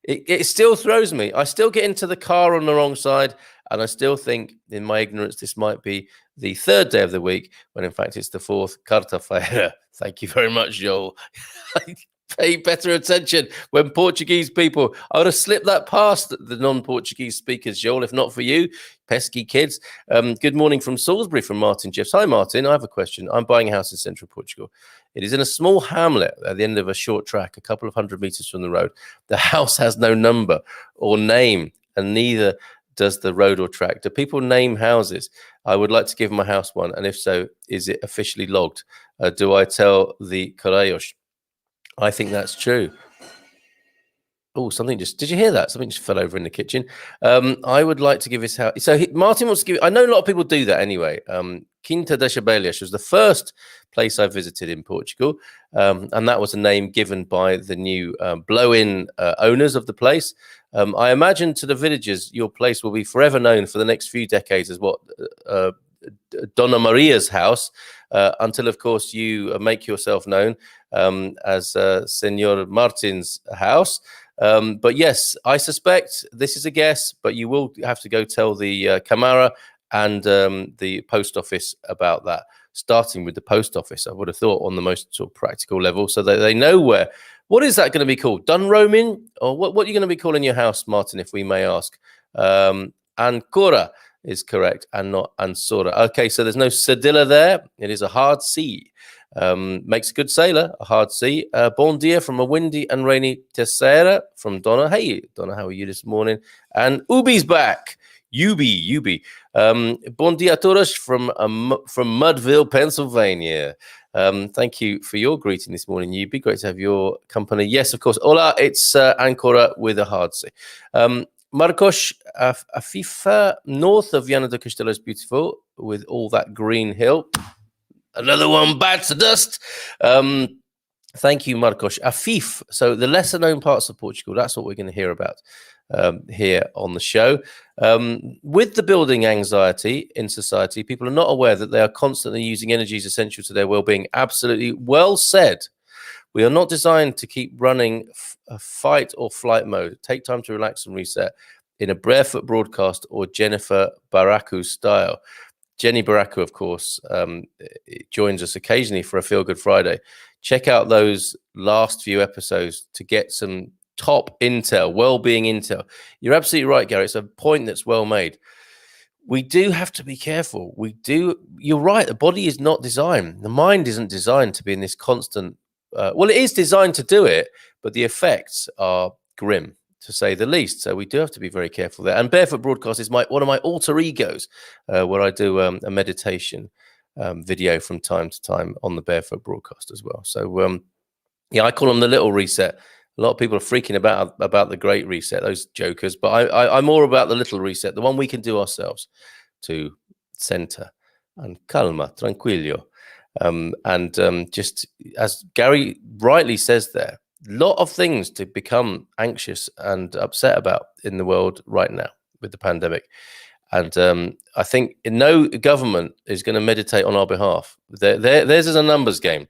It still throws me. I still get into the car on the wrong side, and I still think, in my ignorance, this might be the third day of the week, when in fact it's the fourth. Quarta-feira. Thank you very much, Joel. Pay better attention when Portuguese people. I would have slipped that past the non-Portuguese speakers, Joel, if not for you, pesky kids. Good morning from Salisbury, from Martin Jeffs. Hi, Martin. I have a question. I'm buying a house in central Portugal. It is in a small hamlet at the end of a short track, a couple of 100 meters from the road. The house has no number or name, and neither does the road or track. Do people name houses? I would like to give my house one, and if so, is it officially logged? Do I tell the Correios? I think that's true. Oh, did you hear that? Something just fell over in the kitchen. I would like to give his house. So Martin wants to give, I know a lot of people do that anyway. Quinta das Abelhas was the first place I visited in Portugal. And that was a name given by the new blow-in owners of the place. I imagine to the villagers, your place will be forever known for the next few decades as what Dona Maria's house, until, of course, you make yourself known as Senor Martin's house. But yes, I suspect this is a guess, but you will have to go tell the Camara and the post office about that, starting with the post office, I would have thought, on the most sort of practical level, so that they know where. What is that going to be called? Dunroaming? Or what are you going to be calling your house, Martin, if we may ask? Ancora is correct, and not Ansora. Okay, so there's no cedilla there. It is a hard C. Makes a good sailor, a hard C. Bon dia from a windy and rainy Terceira from Donna. Hey, Donna, how are you this morning? And Ubi's back. Ubi. Bon dia a todos from Mudville, Pennsylvania. Thank you for your greeting this morning, Ubi. Great to have your company. Yes, of course. Hola, it's Ancora with a hard C. Marcos, Afifa, north of Viana do Castelo is beautiful with all that green hill. Another one bites the dust. Thank you, Marcos. Afif. So the lesser known parts of Portugal, that's what we're going to hear about. here on the show. With the building anxiety in society, people are not aware that they are constantly using energies essential to their well-being. Absolutely well said. We are not designed to keep running a fight or flight mode. Take time to relax and reset in a barefoot broadcast or Jennifer Baraku style. Jenny Baraku, of course, joins us occasionally for a Feel Good Friday. Check out those last few episodes to get some top intel, well-being intel. You're absolutely right, Gary. It's a point that's well made. We do have to be careful. You're right. The body is not designed. The mind isn't designed to be in this constant. Well, it is designed to do it, but the effects are grim, to say the least. So we do have to be very careful there. And Barefoot Broadcast is one of my alter egos, where I do a meditation video from time to time on the Barefoot Broadcast as well. So yeah, I call them the little reset. A lot of people are freaking about the great reset, those jokers. But I'm more about the little reset, the one we can do ourselves to center and calma, tranquillo. Just as Gary rightly says there, a lot of things to become anxious and upset about in the world right now with the pandemic. And I think no government is going to meditate on our behalf. Theirs is a numbers game.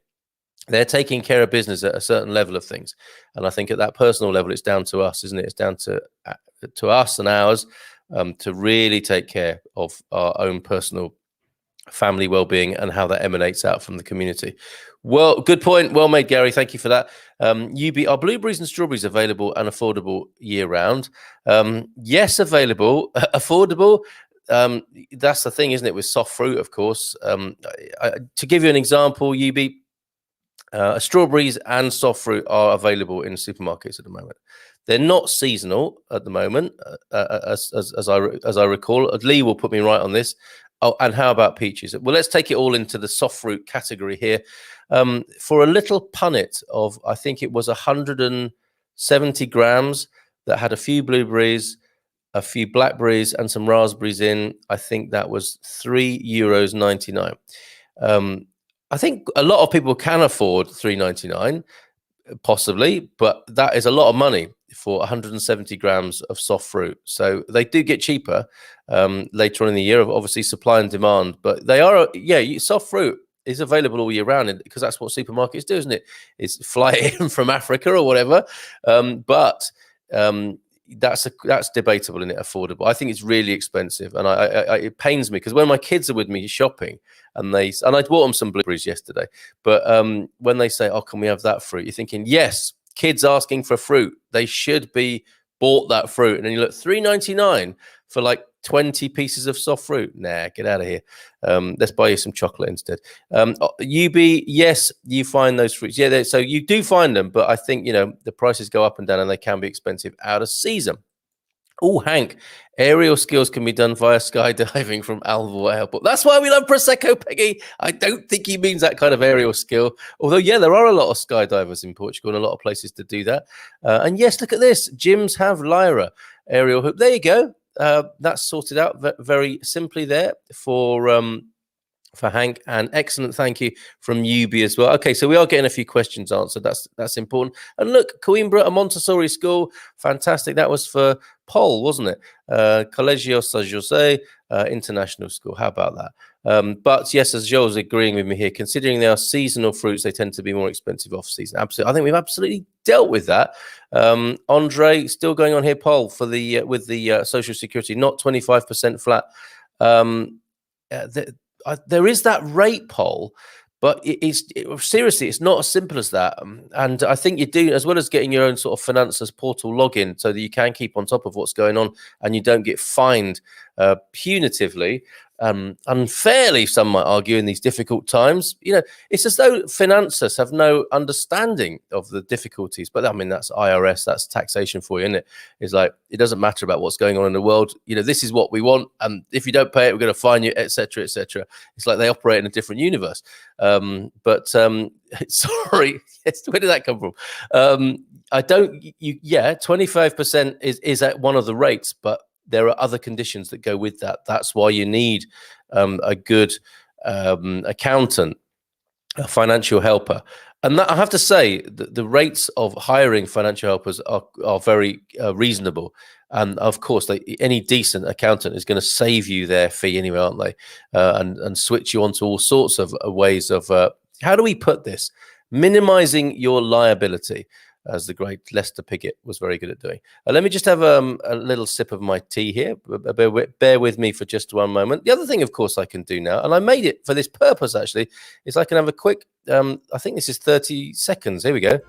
They're taking care of business at a certain level of things. And I think at that personal level, it's down to us, isn't it? It's down to us and ours to really take care of our own personal family well-being and how that emanates out from the community. Well, good point. Well made, Gary. Thank you for that. Are blueberries and strawberries available and affordable year-round? Yes, available. Affordable. That's the thing, isn't it, with soft fruit, of course. To give you an example, strawberries and soft fruit are available in supermarkets at the moment. They're not seasonal at the moment, as I recall. Lee will put me right on this. Oh, and how about peaches? Well, let's take it all into the soft fruit category here. For a little punnet of, I think it was 170 grams that had a few blueberries, a few blackberries, and some raspberries in, I think that was €3.99. I think a lot of people can afford $3.99, possibly, but that is a lot of money for 170 grams of soft fruit. So they do get cheaper later on in the year, obviously supply and demand, but they are, soft fruit is available all year round because that's what supermarkets do, isn't it? It's fly it in from Africa or whatever. But that's debatable, isn't it? Affordable. I think it's really expensive, and it pains me because when my kids are with me shopping, and I bought them some blueberries yesterday, but when they say, "Oh, can we have that fruit?" You're thinking, yes, kids asking for fruit, they should be bought that fruit, and then you look $3.99 for like 20 pieces of soft fruit. Nah, get out of here. Let's buy you some chocolate instead. yes, you find those fruits. Yeah, so you do find them, but I think, the prices go up and down and they can be expensive out of season. Oh, Hank, aerial skills can be done via skydiving from Alvor Airport. That's why we love Prosecco, Peggy. I don't think he means that kind of aerial skill. Although, yeah, there are a lot of skydivers in Portugal and a lot of places to do that. And yes, look at this. Gyms have Lyra aerial hoop. There you go. That's sorted out very simply there for Hank, and excellent thank you from Yubi as well. Okay, so we are getting a few questions answered. That's important. And look, Coimbra, a Montessori school, fantastic. That was for Paul, wasn't it? Colegio San Jose International School. How about that? But yes, as Joel's agreeing with me here, considering they are seasonal fruits, they tend to be more expensive off season. Absolutely, I think we've absolutely dealt with that. Andre, still going on here, Paul, for the with the Social Security, not 25% flat. There is that rate poll, but seriously, it's not as simple as that. And I think you do, as well as getting your own sort of finances portal login so that you can keep on top of what's going on and you don't get fined punitively, unfairly, some might argue, in these difficult times. It's as though finances have no understanding of the difficulties. But I mean, that's IRS, that's taxation for you, isn't it? It's like, it doesn't matter about what's going on in the world. This is what we want, and if you don't pay it, we're going to fine you, etc., etc. It's like they operate in a different universe. Sorry, yes, where did that come from? 25% is at one of the rates, but there are other conditions that go with that. That's why you need a good accountant, a financial helper. And that, I have to say, the rates of hiring financial helpers are very reasonable. And of course, any decent accountant is going to save you their fee anyway, aren't they? And switch you onto all sorts of ways of, how do we put this? Minimizing your liability, as the great Lester Piggott was very good at doing. Let me just have a little sip of my tea here. Bear with me for just one moment. The other thing, of course, I can do now, and I made it for this purpose, actually, is I can have a quick, I think this is 30 seconds. Here we go.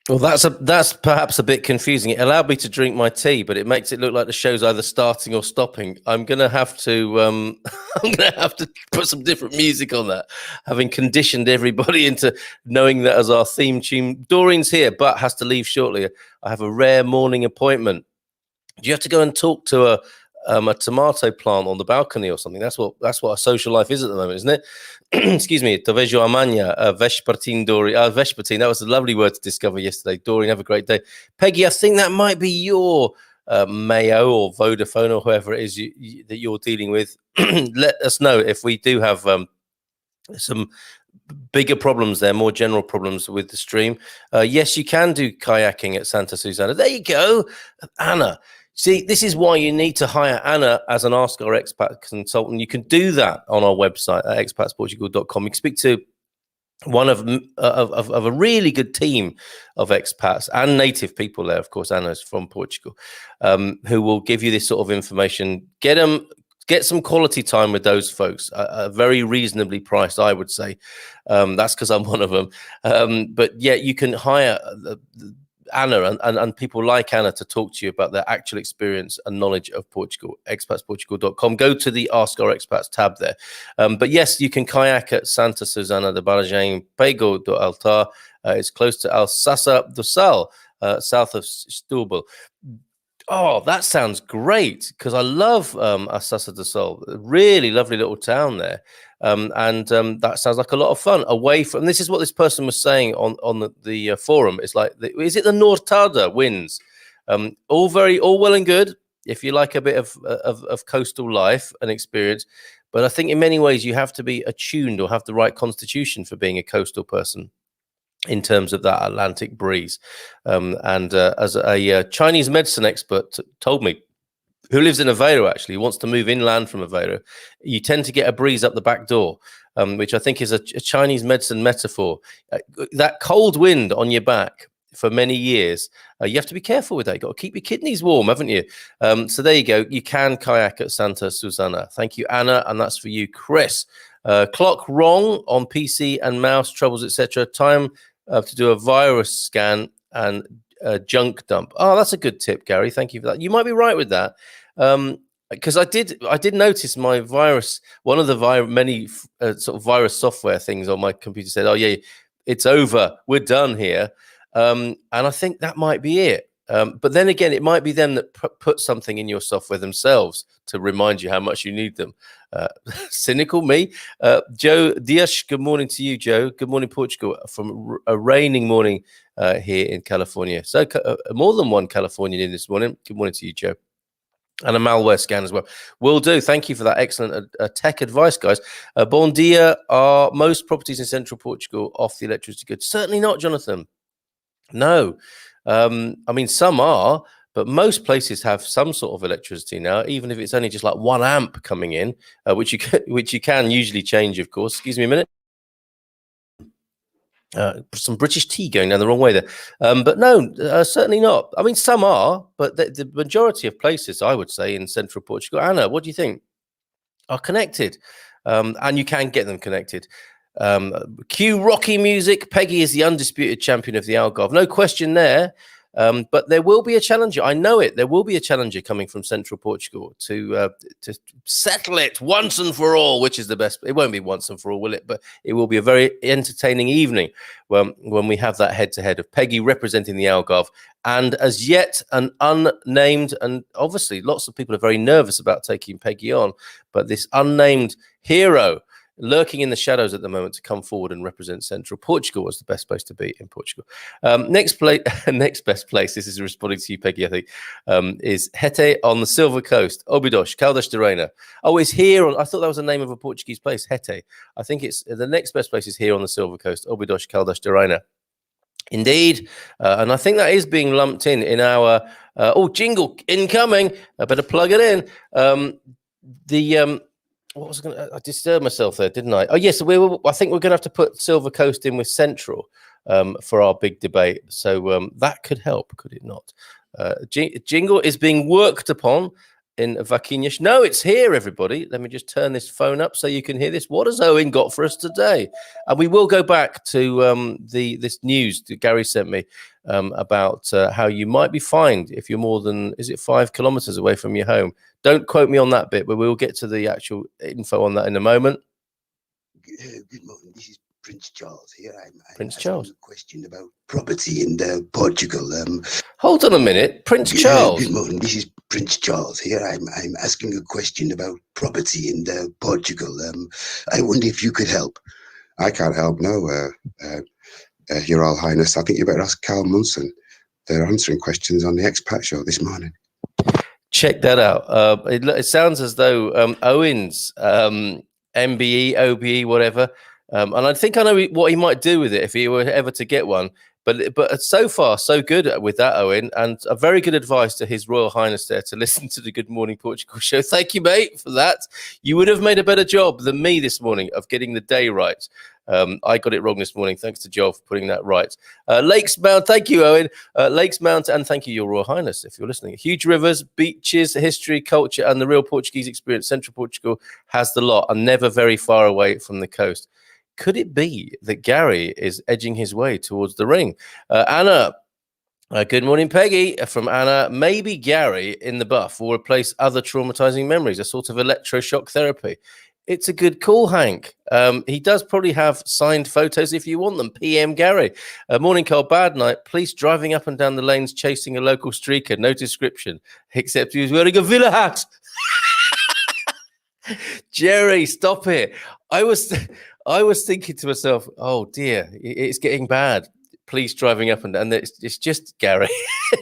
Well, that's perhaps a bit confusing. It allowed me to drink my tea, but it makes it look like the show's either starting or stopping. I'm gonna have to I'm gonna have to put some different music on that, having conditioned everybody into knowing that as our theme tune. Doreen's here, but has to leave shortly. I have a rare morning appointment. Do you have to go and talk to a tomato plant on the balcony or something? That's what our social life is at the moment, isn't it? Excuse me. To vejo amanhã, vespertine, Doreen. Vespertine, that was a lovely word to discover yesterday. Doreen, have a great day. Peggy, I think that might be your Mayo or Vodafone or whoever it is that you're dealing with. Let us know if we do have some bigger problems there, more general problems with the stream. Yes, you can do kayaking at Santa Susana. There you go. Anna. See, this is why you need to hire Anna as an Ask Our Expat consultant. You can do that on our website at expatsportugal.com. You can speak to one of a really good team of expats and native people there. Of course, Anna's from Portugal, who will give you this sort of information. Get some quality time with those folks, very reasonably priced, I would say. That's because I'm one of them. But yeah, you can hire Anna and people like Anna to talk to you about their actual experience and knowledge of Portugal. Expatsportugal.com. Go to the Ask Our Expats tab there. But yes, you can kayak at Santa Susana de Baragem, Pego do Altar. It's close to Alsassa do Sal, south of Setúbal. Oh, that sounds great, because I love Alsassa do Sal. Really lovely little town there. And that sounds like a lot of fun. Away from, this is what this person was saying on the forum. It's like, is it the Nortada winds? All well and good if you like a bit of coastal life and experience. But I think in many ways you have to be attuned or have the right constitution for being a coastal person in terms of that Atlantic breeze. As a Chinese medicine expert told me, who lives in Aveiro, actually wants to move inland from Aveiro, you tend to get a breeze up the back door, which I think is a Chinese medicine metaphor. That cold wind on your back for many years, you have to be careful with that. You've got to keep your kidneys warm, haven't you? So there you go. You can kayak at Santa Susana. Thank you, Anna. And that's for you, Chris. Clock wrong on PC and mouse troubles, etc. Time to do a virus scan and junk dump. Oh, that's a good tip, Gary. Thank you for that. You might be right with that, because I did notice my virus. One of the many sort of virus software things on my computer said, "Oh yeah, it's over. We're done here." And I think that might be it. But then again, it might be them that put something in your software themselves to remind you how much you need them. Cynical me. Joe Dias, good morning to you, Joe. Good morning, Portugal, from a raining morning here in California. So more than one Californian in this morning. Good morning to you, Joe. And a malware scan as well. Will do. Thank you for that excellent tech advice, guys. Bon dia. Are most properties in central Portugal off the electricity grid? Certainly not, Jonathan. No. I mean, some are, but most places have some sort of electricity now, even if it's only just like 1 amp coming in, which you can usually change, of course. Excuse me a minute. Some British tea going down the wrong way there. But no, certainly not. I mean, some are, but the majority of places, I would say, in central Portugal, Anna, what do you think, are connected? And you can get them connected. Cue Rocky music. Peggy is the undisputed champion of the Algarve. No question there. But there will be a challenger. I know it. There will be a challenger coming from central Portugal to settle it once and for all, which is the best. It won't be once and for all, will it? But it will be a very entertaining evening when we have that head-to-head of Peggy representing the Algarve and as yet an unnamed, and obviously lots of people are very nervous about taking Peggy on, but this unnamed hero lurking in the shadows at the moment to come forward and represent central Portugal was the best place to be in Portugal. Next best place, this is responding to you, Peggy, I think, is Hete on the Silver Coast, Óbidos, Caldas de Reina. Oh, it's here. I thought that was the name of a Portuguese place, Hete. I think it's the next best place is here on the Silver Coast, Óbidos, Caldas de Reina. Indeed, and I think that is being lumped in our jingle incoming. I better plug it in. What was I disturbed myself there, didn't I? Oh yes, I think we're going to have to put Silver Coast in with Central for our big debate. So that could help, could it not? Jingle is being worked upon in Vaquinhas. No, it's here, everybody. Let me just turn this phone up so you can hear this. What has Owen got for us today? And we will go back to this news that Gary sent me about how you might be fined if you're more than, is it 5 kilometers away from your home? Don't quote me on that bit, but we'll get to the actual info on that in a moment. Good morning. This is Prince Charles here. Prince Charles. A question about property in Portugal. Hold on a minute, Prince Charles. Good morning. This is Prince Charles here. I'm asking a question about property in Portugal. I wonder if you could help. I can't help, no. Your Royal Highness, I think you better ask Carl Munson. They're answering questions on the Expat show this morning. Check that out. It sounds as though Owen's MBE, OBE, whatever. And I think I know what he might do with it if he were ever to get one. But so far, so good with that, Owen. And a very good advice to His Royal Highness there to listen to the Good Morning Portugal show. Thank you, mate, for that. You would have made a better job than me this morning of getting the day right. I got it wrong this morning. Thanks to Joel for putting that right. Lakes Mount, thank you, Owen. Lakes Mount, and thank you, Your Royal Highness, if you're listening. Huge rivers, beaches, history, culture, and the real Portuguese experience. Central Portugal has the lot and never very far away from the coast. Could it be that Gary is edging his way towards the ring? Anna, good morning, Peggy. From Anna, maybe Gary in the buff will replace other traumatizing memories, a sort of electroshock therapy. It's a good call, Hank. He does probably have signed photos if you want them. PM Gary. Morning, Carl. Bad night. Police driving up and down the lanes chasing a local streaker. No description, except he was wearing a villa hat. Jerry, stop it. I was thinking to myself, oh dear, it's getting bad. Police driving up and down. It's just Gary.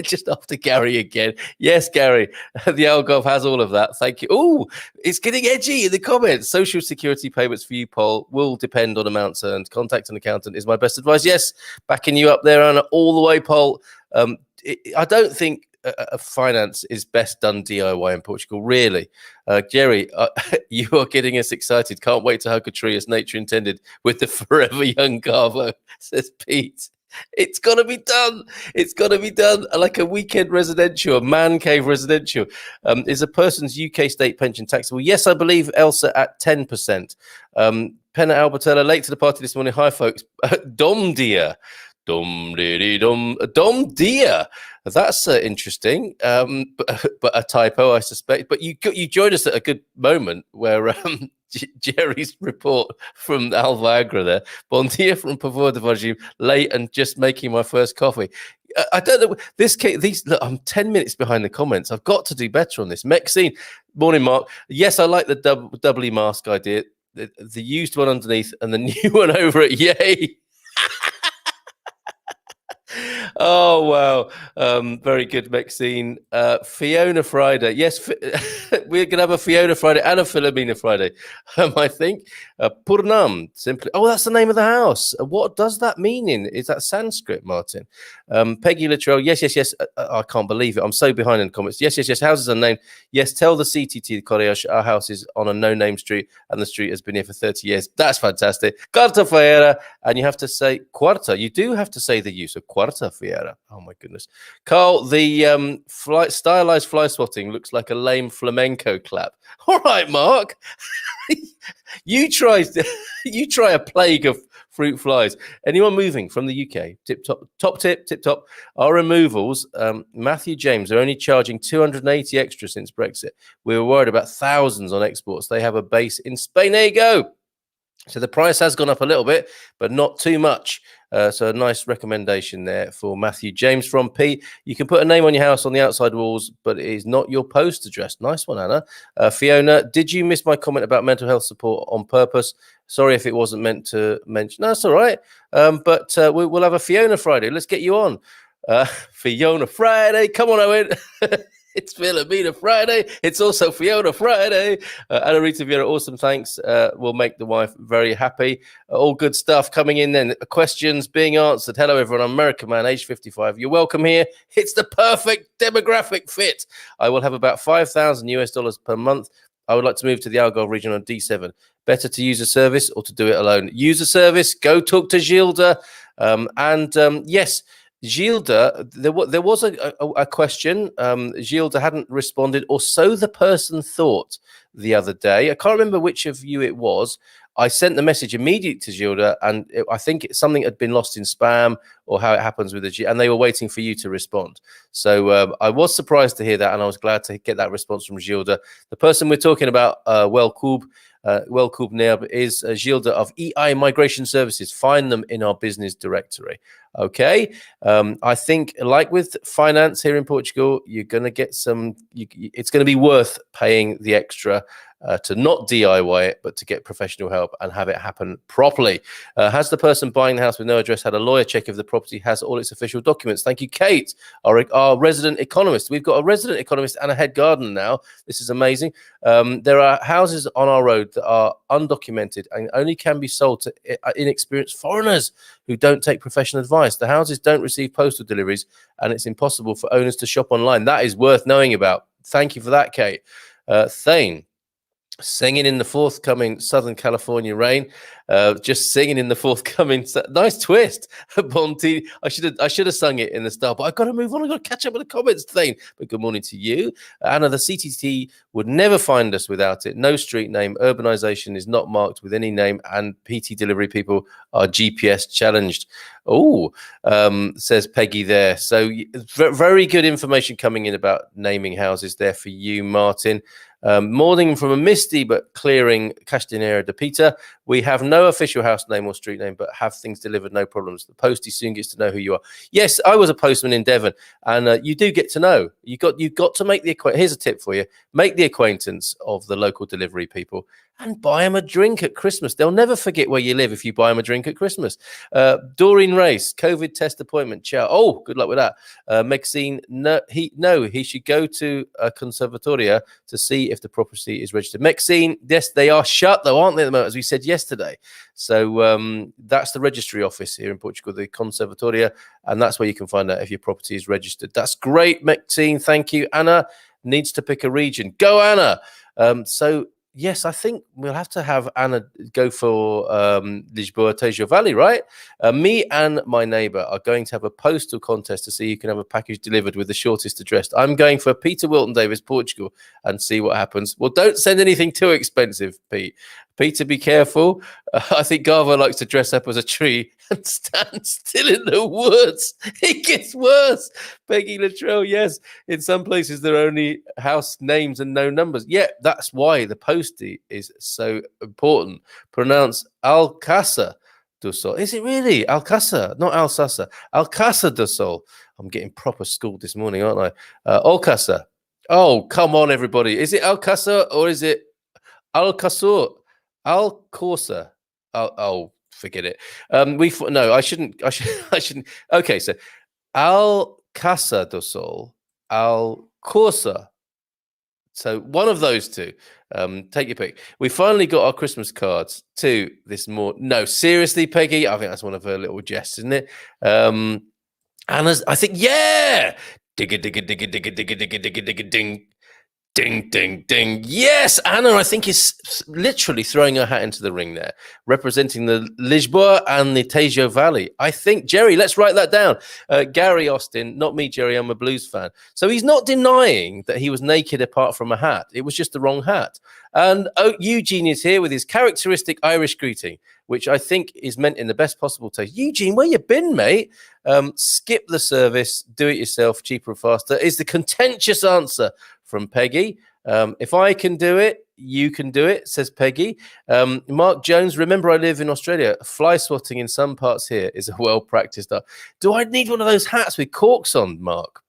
Just after Gary again. Yes, Gary. The Algarve has all of that. Thank you. Oh, it's getting edgy in the comments. Social security payments for you, Paul, will depend on amounts earned. Contact an accountant is my best advice. Yes, backing you up there, Anna, all the way, Paul. I don't think finance is best done DIY in Portugal, really. Jerry, you are getting us excited. Can't wait to hug a tree as nature intended with the forever young Garvo, says Pete. It's got to be done. It's got to be done. Like a weekend residential, a man cave residential. Is a person's UK state pension taxable? Yes, I believe, Elsa, at 10%. Penna Albertella, late to the party this morning. Hi, folks. Dom dear. Dom dear. That's interesting, but a typo, I suspect. But you joined us at a good moment where Jerry's report from Alvagra there. Bon dia from Pavor de Vagim, late and just making my first coffee. I don't know. Look, I'm 10 minutes behind the comments. I've got to do better on this. Maxine, morning, Mark. Yes, I like the doubly mask idea. The used one underneath and the new one over it. Yay. Oh, wow. Very good, Maxine. Fiona Friday. Yes, we're going to have a Fiona Friday and a Philomena Friday, I think. Purnam, simply. Oh, that's the name of the house. What does that mean is that Sanskrit, Martin? Peggy Littrell. Yes. I can't believe it. I'm so behind in the comments. Yes. Houses unnamed. Yes, tell the CTT, the Correios, our house is on a no-name street and the street has been here for 30 years. That's fantastic. Quarta Feira. And you have to say quarta. You do have to say the use of quarta Feira. Oh, my goodness. Carl, the stylized fly swatting looks like a lame flamenco clap. All right, Mark. You try a plague of Fruit flies. Anyone moving from the UK? Top tip. Our removals, Matthew James, are only charging 280 extra since Brexit. We were worried about thousands on exports. They have a base in Spain. There you go. So the price has gone up a little bit, but not too much. So a nice recommendation there for Matthew James from P. You can put a name on your house on the outside walls, but it is not your post address. Nice one, Anna. Fiona, did you miss my comment about mental health support on purpose? Sorry if it wasn't meant to mention. No, that's all right. But we'll have a Fiona Friday. Let's get you on. Fiona Friday. Come on, Owen. It's Philomena Friday. It's also Fiona Friday. Anna Rita Vieira, awesome. Thanks. Will make the wife very happy. All good stuff coming in then. Questions being answered. Hello, everyone. I'm American man, age 55. You're welcome here. It's the perfect demographic fit. I will have about $5,000 per month. I would like to move to the Algarve region on D7. Better to use a service or to do it alone? Use a service. Go talk to Gilda. Yes, Gilda, there was a question. Gilda hadn't responded, or so the person thought the other day. I can't remember which of you it was. I sent the message immediately to Gilda, and I think something had been lost in spam, or how it happens with and they were waiting for you to respond. So I was surprised to hear that, and I was glad to get that response from Gilda. The person we're talking about, Welkub Nerb, is Gilda of EI Migration Services. Find them in our business directory. Okay. I think, like with finance here in Portugal, you're going to get some, it's going to be worth paying the extra to not DIY it, but to get professional help and have it happen properly. Has the person buying the house with no address had a lawyer check if the property has all its official documents? Thank you, Kate, our resident economist. We've got a resident economist and a head gardener now. This is amazing. There are houses on our road that are undocumented and only can be sold to inexperienced foreigners who don't take professional advice. The houses don't receive postal deliveries, and it's impossible for owners to shop online. That is worth knowing about. Thank you for that, Kate. Thane, singing in the forthcoming Southern California rain. Just singing in the forthcoming. Nice twist, Bonti. I should have sung it in the start, but I've got to move on. I've got to catch up with the comments, Thane. But good morning to you, Anna. The CTT would never find us without it. No street name. Urbanization is not marked with any name, and PT delivery people are GPS challenged. Oh, says Peggy there. So very good information coming in about naming houses there for you, Martin. Morning from a misty but clearing Castanera de Pita. We have no official house name or street name, but have things delivered, no problems. The postie soon gets to know who you are. Yes, I was a postman in Devon, and you do get to know. You've got to make the acquaintance. Here's a tip for you: make the acquaintance of the local delivery people and buy them a drink at Christmas. They'll never forget where you live if you buy them a drink at Christmas. Doreen Race, COVID test appointment. Ciao. Oh, good luck with that. Maxine, he should go to a conservatoria to see if the property is registered. Maxine, yes, they are shut though, aren't they, at the moment, as we said yesterday. So that's the registry office here in Portugal, the conservatoria, and that's where you can find out if your property is registered. That's great, Maxine. Thank you. Anna needs to pick a region. Go, Anna. So yes, I think we'll have to have Anna go for Lisboa Tejo Valley, right? Me and my neighbour are going to have a postal contest to see who can have a package delivered with the shortest address. I'm going for Peter Wilton Davis, Portugal, and see what happens. Well, don't send anything too expensive, Pete. Peter, be careful. I think Garvo likes to dress up as a tree and stand still in the woods. It gets worse. Peggy Latrell, yes. In some places, there are only house names and no numbers. Yeah, that's why the postie is so important. Pronounce Alcázar do Sol. Is it really? Alcázar, not Alsassa. Alcázar do Sol. I'm getting proper schooled this morning, aren't I? Alcázar. Oh, come on, everybody. Is it Alcázar or is it Alcázar? Alcorsa. Oh, forget it. No, I shouldn't. I shouldn't. Okay, so Alcázar do Sol, Alcorsa. So one of those two. Take your pick. We finally got our Christmas cards to this morning. No, seriously, Peggy. I think that's one of her little jests, isn't it? Anna's. I think, yeah. Digga digga digga digga digga digga digga digga ding. Ding, ding, ding. Yes, Anna, I think, is literally throwing her hat into the ring there, representing the Lisboa and the Tejo Valley. I think, Jerry, let's write that down. Gary Austin, not me, Jerry, I'm a blues fan. So he's not denying that he was naked apart from a hat. It was just the wrong hat. And Eugene is here with his characteristic Irish greeting, which I think is meant in the best possible taste. Eugene, where you been, mate? Skip the service, do it yourself, cheaper and faster, is the contentious answer from Peggy. If I can do it, you can do it, says Peggy. Mark Jones, remember I live in Australia. Fly swatting in some parts here is a well-practiced art. Do I need one of those hats with corks on, Mark?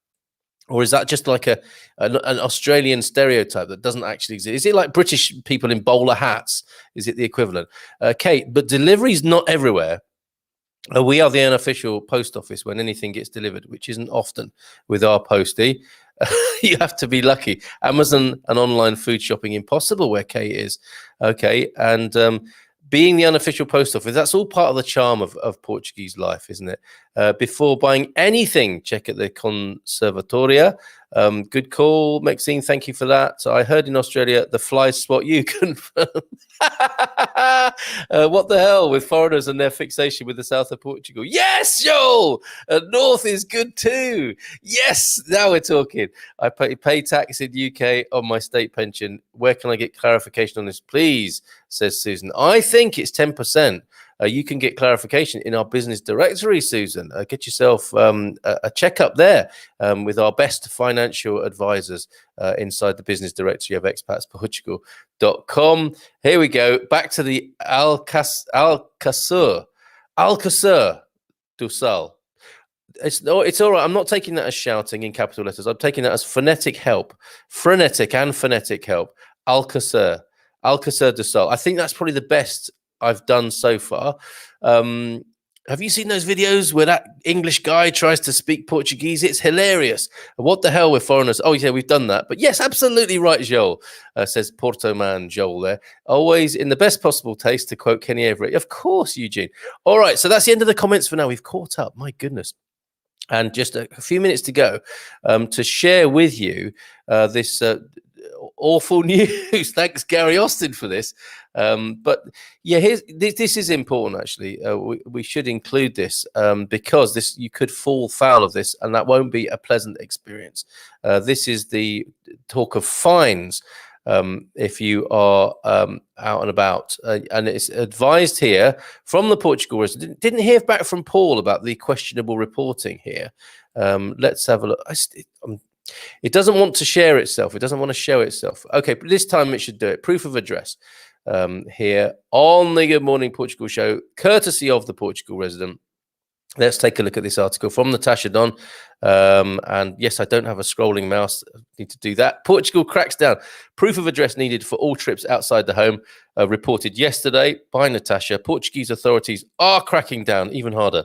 Or is that just like an Australian stereotype that doesn't actually exist? Is it like British people in bowler hats? Is it the equivalent? Kate, but delivery's not everywhere. We are the unofficial post office when anything gets delivered, which isn't often with our postie. You have to be lucky. Amazon and online food shopping impossible where Kate is. Okay. And being the unofficial post office, that's all part of the charm of Portuguese life, isn't it? Before buying anything, check at the Conservatoria. Good call, Maxine. Thank you for that. So I heard in Australia, the flies spot you. Confirm. What the hell with foreigners and their fixation with the south of Portugal? Yes, Joel! North is good too. Yes, now we're talking. I pay tax in UK on my state pension. Where can I get clarification on this, please? Says Susan. I think it's 10%. You can get clarification in our business directory, Susan. Get yourself a checkup there with our best financial advisors inside the business directory of expatsportugal.com. Here we go. Back to the Alcácer do Sal. It's all right. I'm not taking that as shouting in capital letters. I'm taking that as frenetic help. Frenetic and phonetic help. Alcácer do Sal. I think that's probably the best I've done so far. Have you seen those videos where that English guy tries to speak Portuguese? It's hilarious. What the hell with foreigners? Oh, yeah, we've done that. But yes, absolutely right, Joel, says Porto man Joel there. Always in the best possible taste, to quote Kenny Everett. Of course, Eugene. All right, so that's the end of the comments for now. We've caught up. My goodness. And just a few minutes to go to share with you this awful news. Thanks, Gary Austin, for this. But yeah, this is important, actually. We should include this because you could fall foul of this, and that won't be a pleasant experience. This is the talk of fines if you are out and about. And it's advised here from the Portugal resident. Didn't hear back from Paul about the questionable reporting here. Let's have a look. It doesn't want to share itself. It doesn't want to show itself. Okay, but this time it should do it. Proof of address here on the Good Morning Portugal show, courtesy of the Portugal resident. Let's take a look at this article from Natasha Don. And yes, I don't have a scrolling mouse. I need to do that. Portugal cracks down. Proof of address needed for all trips outside the home, reported yesterday by Natasha. Portuguese authorities are cracking down even harder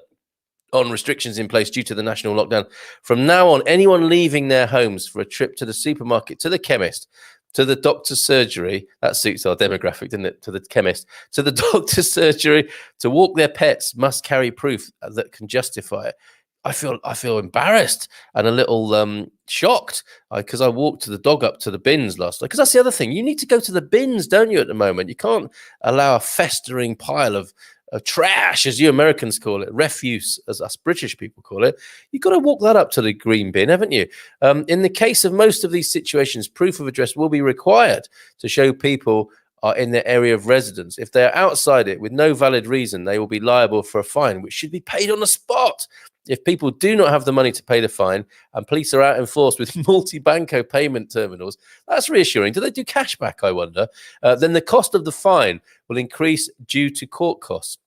on restrictions in place due to the national lockdown. From now on, anyone leaving their homes for a trip to the supermarket, to the chemist, to the doctor's surgery, that suits our demographic, doesn't it? To the chemist, to the doctor's surgery, to walk their pets, must carry proof that can justify it. I feel embarrassed and a little shocked because I walked the dog up to the bins last night. Because that's the other thing. You need to go to the bins, don't you, at the moment? You can't allow a festering pile of trash, as you Americans call it, refuse, as us British people call it. You've got to walk that up to the green bin, haven't you? In the case of most of these situations, proof of address will be required to show people are in their area of residence. If they're outside it with no valid reason, they will be liable for a fine, which should be paid on the spot. If people do not have the money to pay the fine and police are out in force with multi-banco payment terminals, that's reassuring. Do they do cashback, I wonder? Then the cost of the fine will increase due to court costs.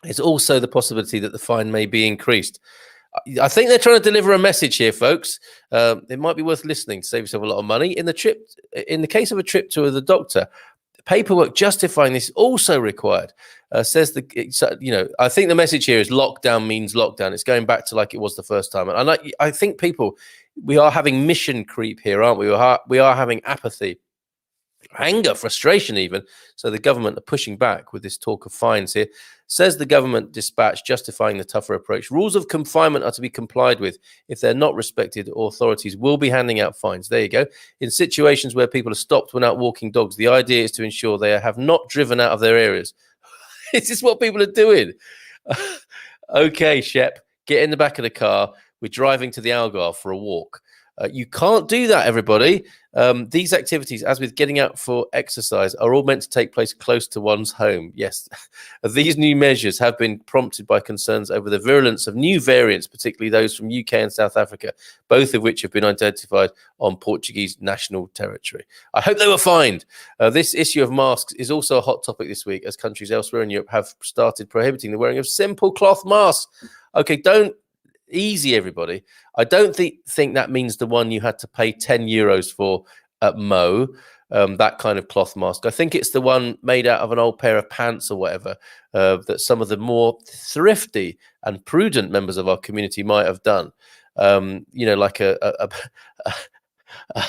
There's also the possibility that the fine may be increased. I think they're trying to deliver a message here, folks. It might be worth listening to save yourself a lot of money. In the case of a trip to the doctor, paperwork justifying this also required. Says I think the message here is lockdown means lockdown. It's going back to like it was the first time. And I think we are having mission creep here, aren't we? We are having apathy anger, frustration even. So the government are pushing back with this talk of fines here. Says the government dispatch justifying the tougher approach. Rules of confinement are to be complied with. If they're not respected, authorities will be handing out fines. There you go. In situations where people are stopped when out walking dogs, the idea is to ensure they have not driven out of their areas. This is what people are doing. Okay, Shep, get in the back of the car. We're driving to the Algarve for a walk. You can't do that, everybody. These activities, as with getting out for exercise, are all meant to take place close to one's home. Yes, these new measures have been prompted by concerns over the virulence of new variants, particularly those from UK and South Africa, both of which have been identified on Portuguese national territory. I hope they were fined. This issue of masks is also a hot topic this week, as countries elsewhere in Europe have started prohibiting the wearing of simple cloth masks. Okay, don't easy, everybody. I don't think that means the one you had to pay 10 euros for at Mo, that kind of cloth mask. I think it's the one made out of an old pair of pants or whatever, that some of the more thrifty and prudent members of our community might have done. Like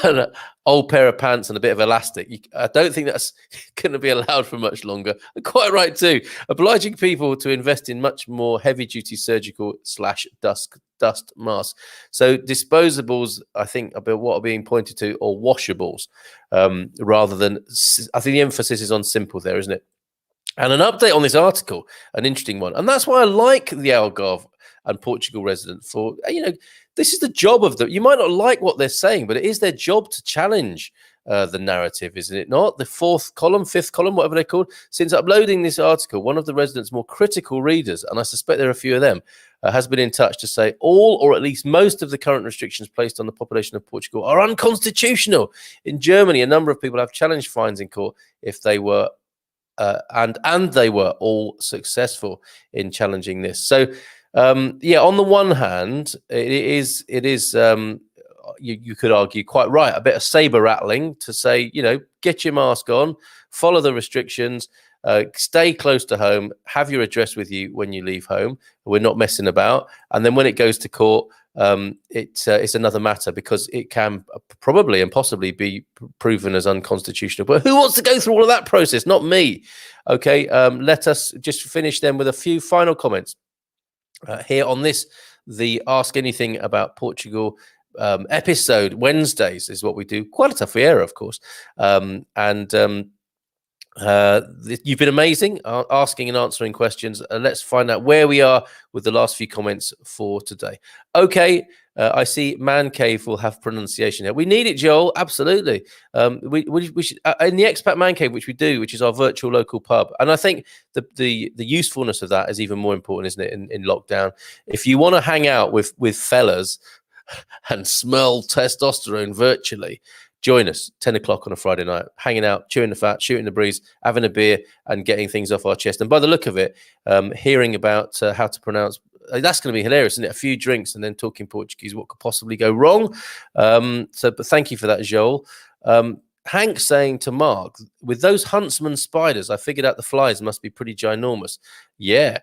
an old pair of pants and a bit of elastic. I don't think that's going to be allowed for much longer. Quite right too. Obliging people to invest in much more heavy-duty surgical / dust masks. So disposables, I think, are what are being pointed to, or washables, rather than. I think the emphasis is on simple there, isn't it? And an update on this article, an interesting one, and that's why I like the Algarve and Portugal resident for, this is the job of them. You might not like what they're saying, but it is their job to challenge the narrative, isn't it not? The fifth column, whatever they're called. Since uploading this article, one of the residents' more critical readers, and I suspect there are a few of them, has been in touch to say all or at least most of the current restrictions placed on the population of Portugal are unconstitutional. In Germany, a number of people have challenged fines in court if they were and they were all successful in challenging this. So on the one hand, it is you could argue quite right, a bit of saber rattling to say, get your mask on, follow the restrictions, stay close to home, have your address with you when you leave home. We're not messing about. And then when it goes to court, it's another matter, because it can probably and possibly be proven as unconstitutional. But who wants to go through all of that process? Not me. Okay, let us just finish then with a few final comments. Here on this, the Ask Anything About Portugal episode, Wednesdays is what we do. Quite a tough era, of course. You've been amazing asking and answering questions. Let's find out where we are with the last few comments for today. Okay, I see Man Cave will have pronunciation here. We need it, Joel. Absolutely. We should in the Expat Man Cave, which we do, which is our virtual local pub. And I think the usefulness of that is even more important, isn't it? In lockdown, if you want to hang out with fellas and smell testosterone virtually, join us 10 o'clock on a Friday night, hanging out, chewing the fat, shooting the breeze, having a beer and getting things off our chest. And by the look of it, hearing about how to pronounce, that's going to be hilarious, isn't it? A few drinks and then talking Portuguese, what could possibly go wrong? But thank you for that, Joel. Hank saying to Mark, with those huntsman spiders, I figured out the flies must be pretty ginormous. Yeah,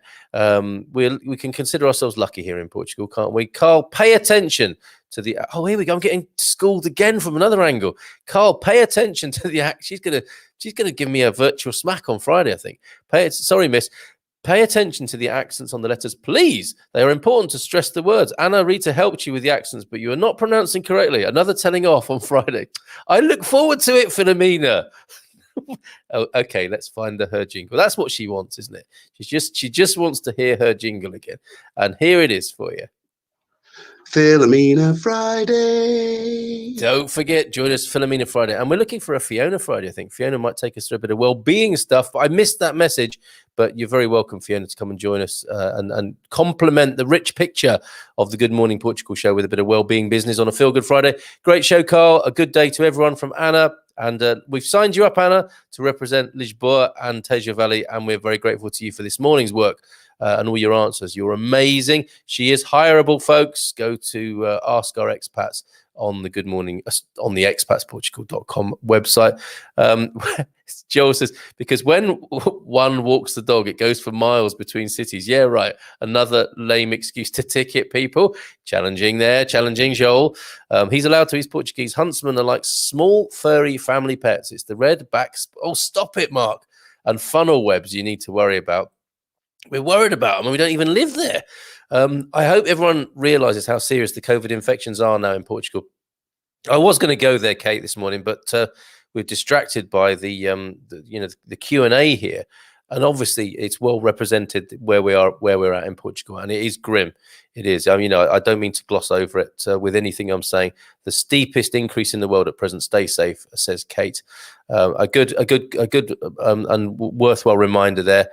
we can consider ourselves lucky here in Portugal, can't we? Carl, pay attention to the. Oh, here we go. I'm getting schooled again from another angle. Carl, pay attention to the act. She's gonna give me a virtual smack on Friday, I think. Sorry, miss. Pay attention to the accents on the letters, please. They are important to stress the words. Anna Rita helped you with the accents, but you are not pronouncing correctly. Another telling off on Friday. I look forward to it, Philomena. Oh, okay, let's find her jingle. That's what she wants, isn't it? She just wants to hear her jingle again. And here it is for you. Philomena Friday. Don't forget, join us Philomena Friday. And we're looking for a Fiona Friday, I think. Fiona might take us through a bit of well-being stuff. But I missed that message. But you're very welcome, Fiona, to come and join us and complement the rich picture of the Good Morning Portugal show with a bit of well-being business on a Feel Good Friday. Great show, Carl. A good day to everyone from Anna. And we've signed you up, Anna, to represent Lisboa and Tejo Valley. And we're very grateful to you for this morning's work. And all your answers. You're amazing. She is hireable, folks. Go to Ask Our Expats on the Good Morning, on the expatsportugal.com website. Joel says, because when one walks the dog, it goes for miles between cities. Yeah, right. Another lame excuse to ticket people. Challenging Joel. He's allowed to. He's Portuguese. Huntsmen are like small, furry family pets. It's the red backs. Oh, stop it, Mark. And funnel webs you need to worry about. We're worried about them and we don't even live there. I hope everyone realizes how serious the COVID infections are now in Portugal. I was going to go there, Kate, this morning, but we're distracted by the Q&A here. And obviously it's well represented where we're at in Portugal. And it is grim. It is. I mean, I don't mean to gloss over it with anything I'm saying. The steepest increase in the world at present. Stay safe, says Kate. A good and worthwhile reminder there.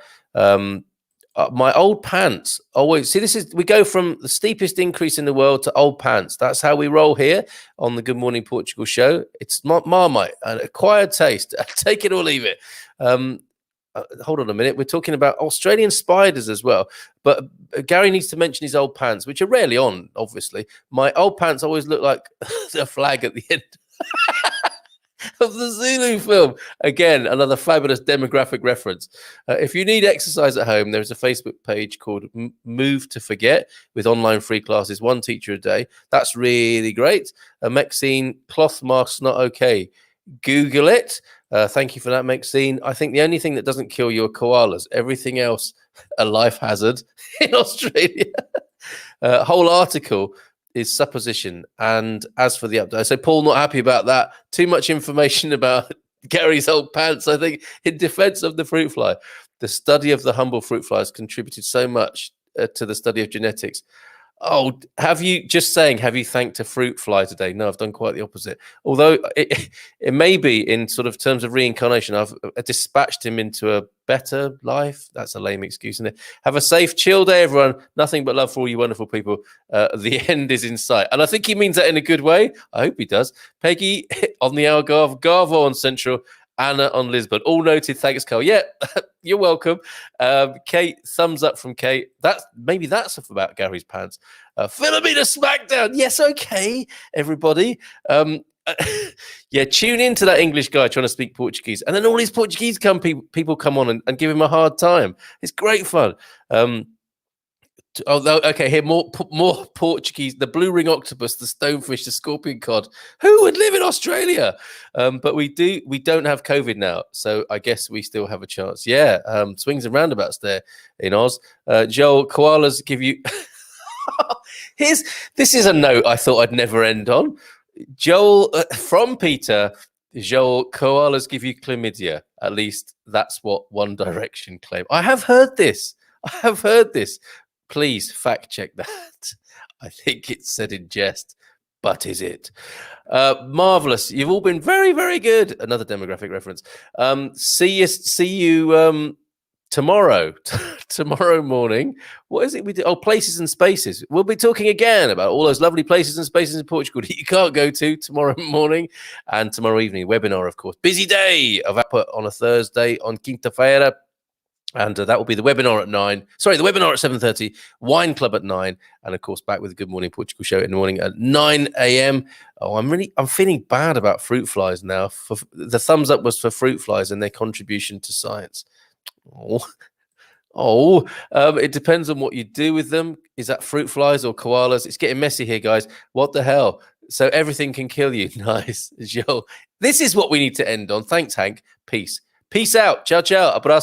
My old pants always we go from the steepest increase in the world to old pants. That's how we roll here on the Good Morning Portugal show. It's Marmite, an acquired taste. Take it or leave it. Hold on a minute. We're talking about Australian spiders as well. But Gary needs to mention his old pants, which are rarely on, obviously. My old pants always look like a flag at the end of the Zulu film. Again, another fabulous demographic reference. If you need exercise at home, there's a Facebook page called Move to Forget with online free classes, 1 teacher a day. That's really great. Maxine, cloth masks not okay. Google it. Thank you for that, Maxine. I think the only thing that doesn't kill you are koalas. Everything else, a life hazard in Australia. Whole article is supposition. And as for the update, so Paul not happy about that. Too much information about Gary's old pants, I think, in defense of the fruit fly. The study of the humble fruit fly has contributed so much to the study of genetics. Oh, have you thanked a fruit fly today? No, I've done quite the opposite. Although it may be in sort of terms of reincarnation, I've dispatched him into a better life. That's a lame excuse, isn't it? Have a safe, chill day, everyone. Nothing but love for all you wonderful people. The end is in sight. And I think he means that in a good way. I hope he does. Peggy on the Algarve, Garvo on Central, Anna on Lisbon. All noted. Thanks, Carl. Yeah, you're welcome. Kate, thumbs up from Kate. That's about Gary's pants. Philomena Smackdown. Yes, okay, everybody. Yeah, tune into that English guy trying to speak Portuguese. And then all these Portuguese people come on and give him a hard time. It's great fun. Okay, here more Portuguese. The blue ring octopus, the stonefish, the scorpion cod. Who would live in Australia? But we don't have COVID now, so I guess we still have a chance. Yeah, swings and roundabouts there in Oz. Joel, koalas give you. This is a note I thought I'd never end on. Joel from Peter. Joel, koalas give you chlamydia. At least that's what One Direction claim. I have heard this. Please fact check that. I think it's said in jest, but is it? Marvelous. You've all been very, very good. Another demographic reference. See you tomorrow. Tomorrow morning. What is it we do? Oh, places and spaces. We'll be talking again about all those lovely places and spaces in Portugal that you can't go to tomorrow morning and tomorrow evening. Webinar, of course. Busy day of Appa on a Thursday on Quinta-feira. And that will be the webinar at 9. Sorry, the webinar at 7:30, Wine Club at 9, and of course back with the Good Morning Portugal show in the morning at 9 a.m. Oh, I'm feeling bad about fruit flies now. The thumbs up was for fruit flies and their contribution to science. It depends on what you do with them. Is that fruit flies or koalas? It's getting messy here, guys. What the hell? So everything can kill you. Nice, Joe. This is what we need to end on. Thanks, Hank. Peace out. Ciao, ciao. Abraço.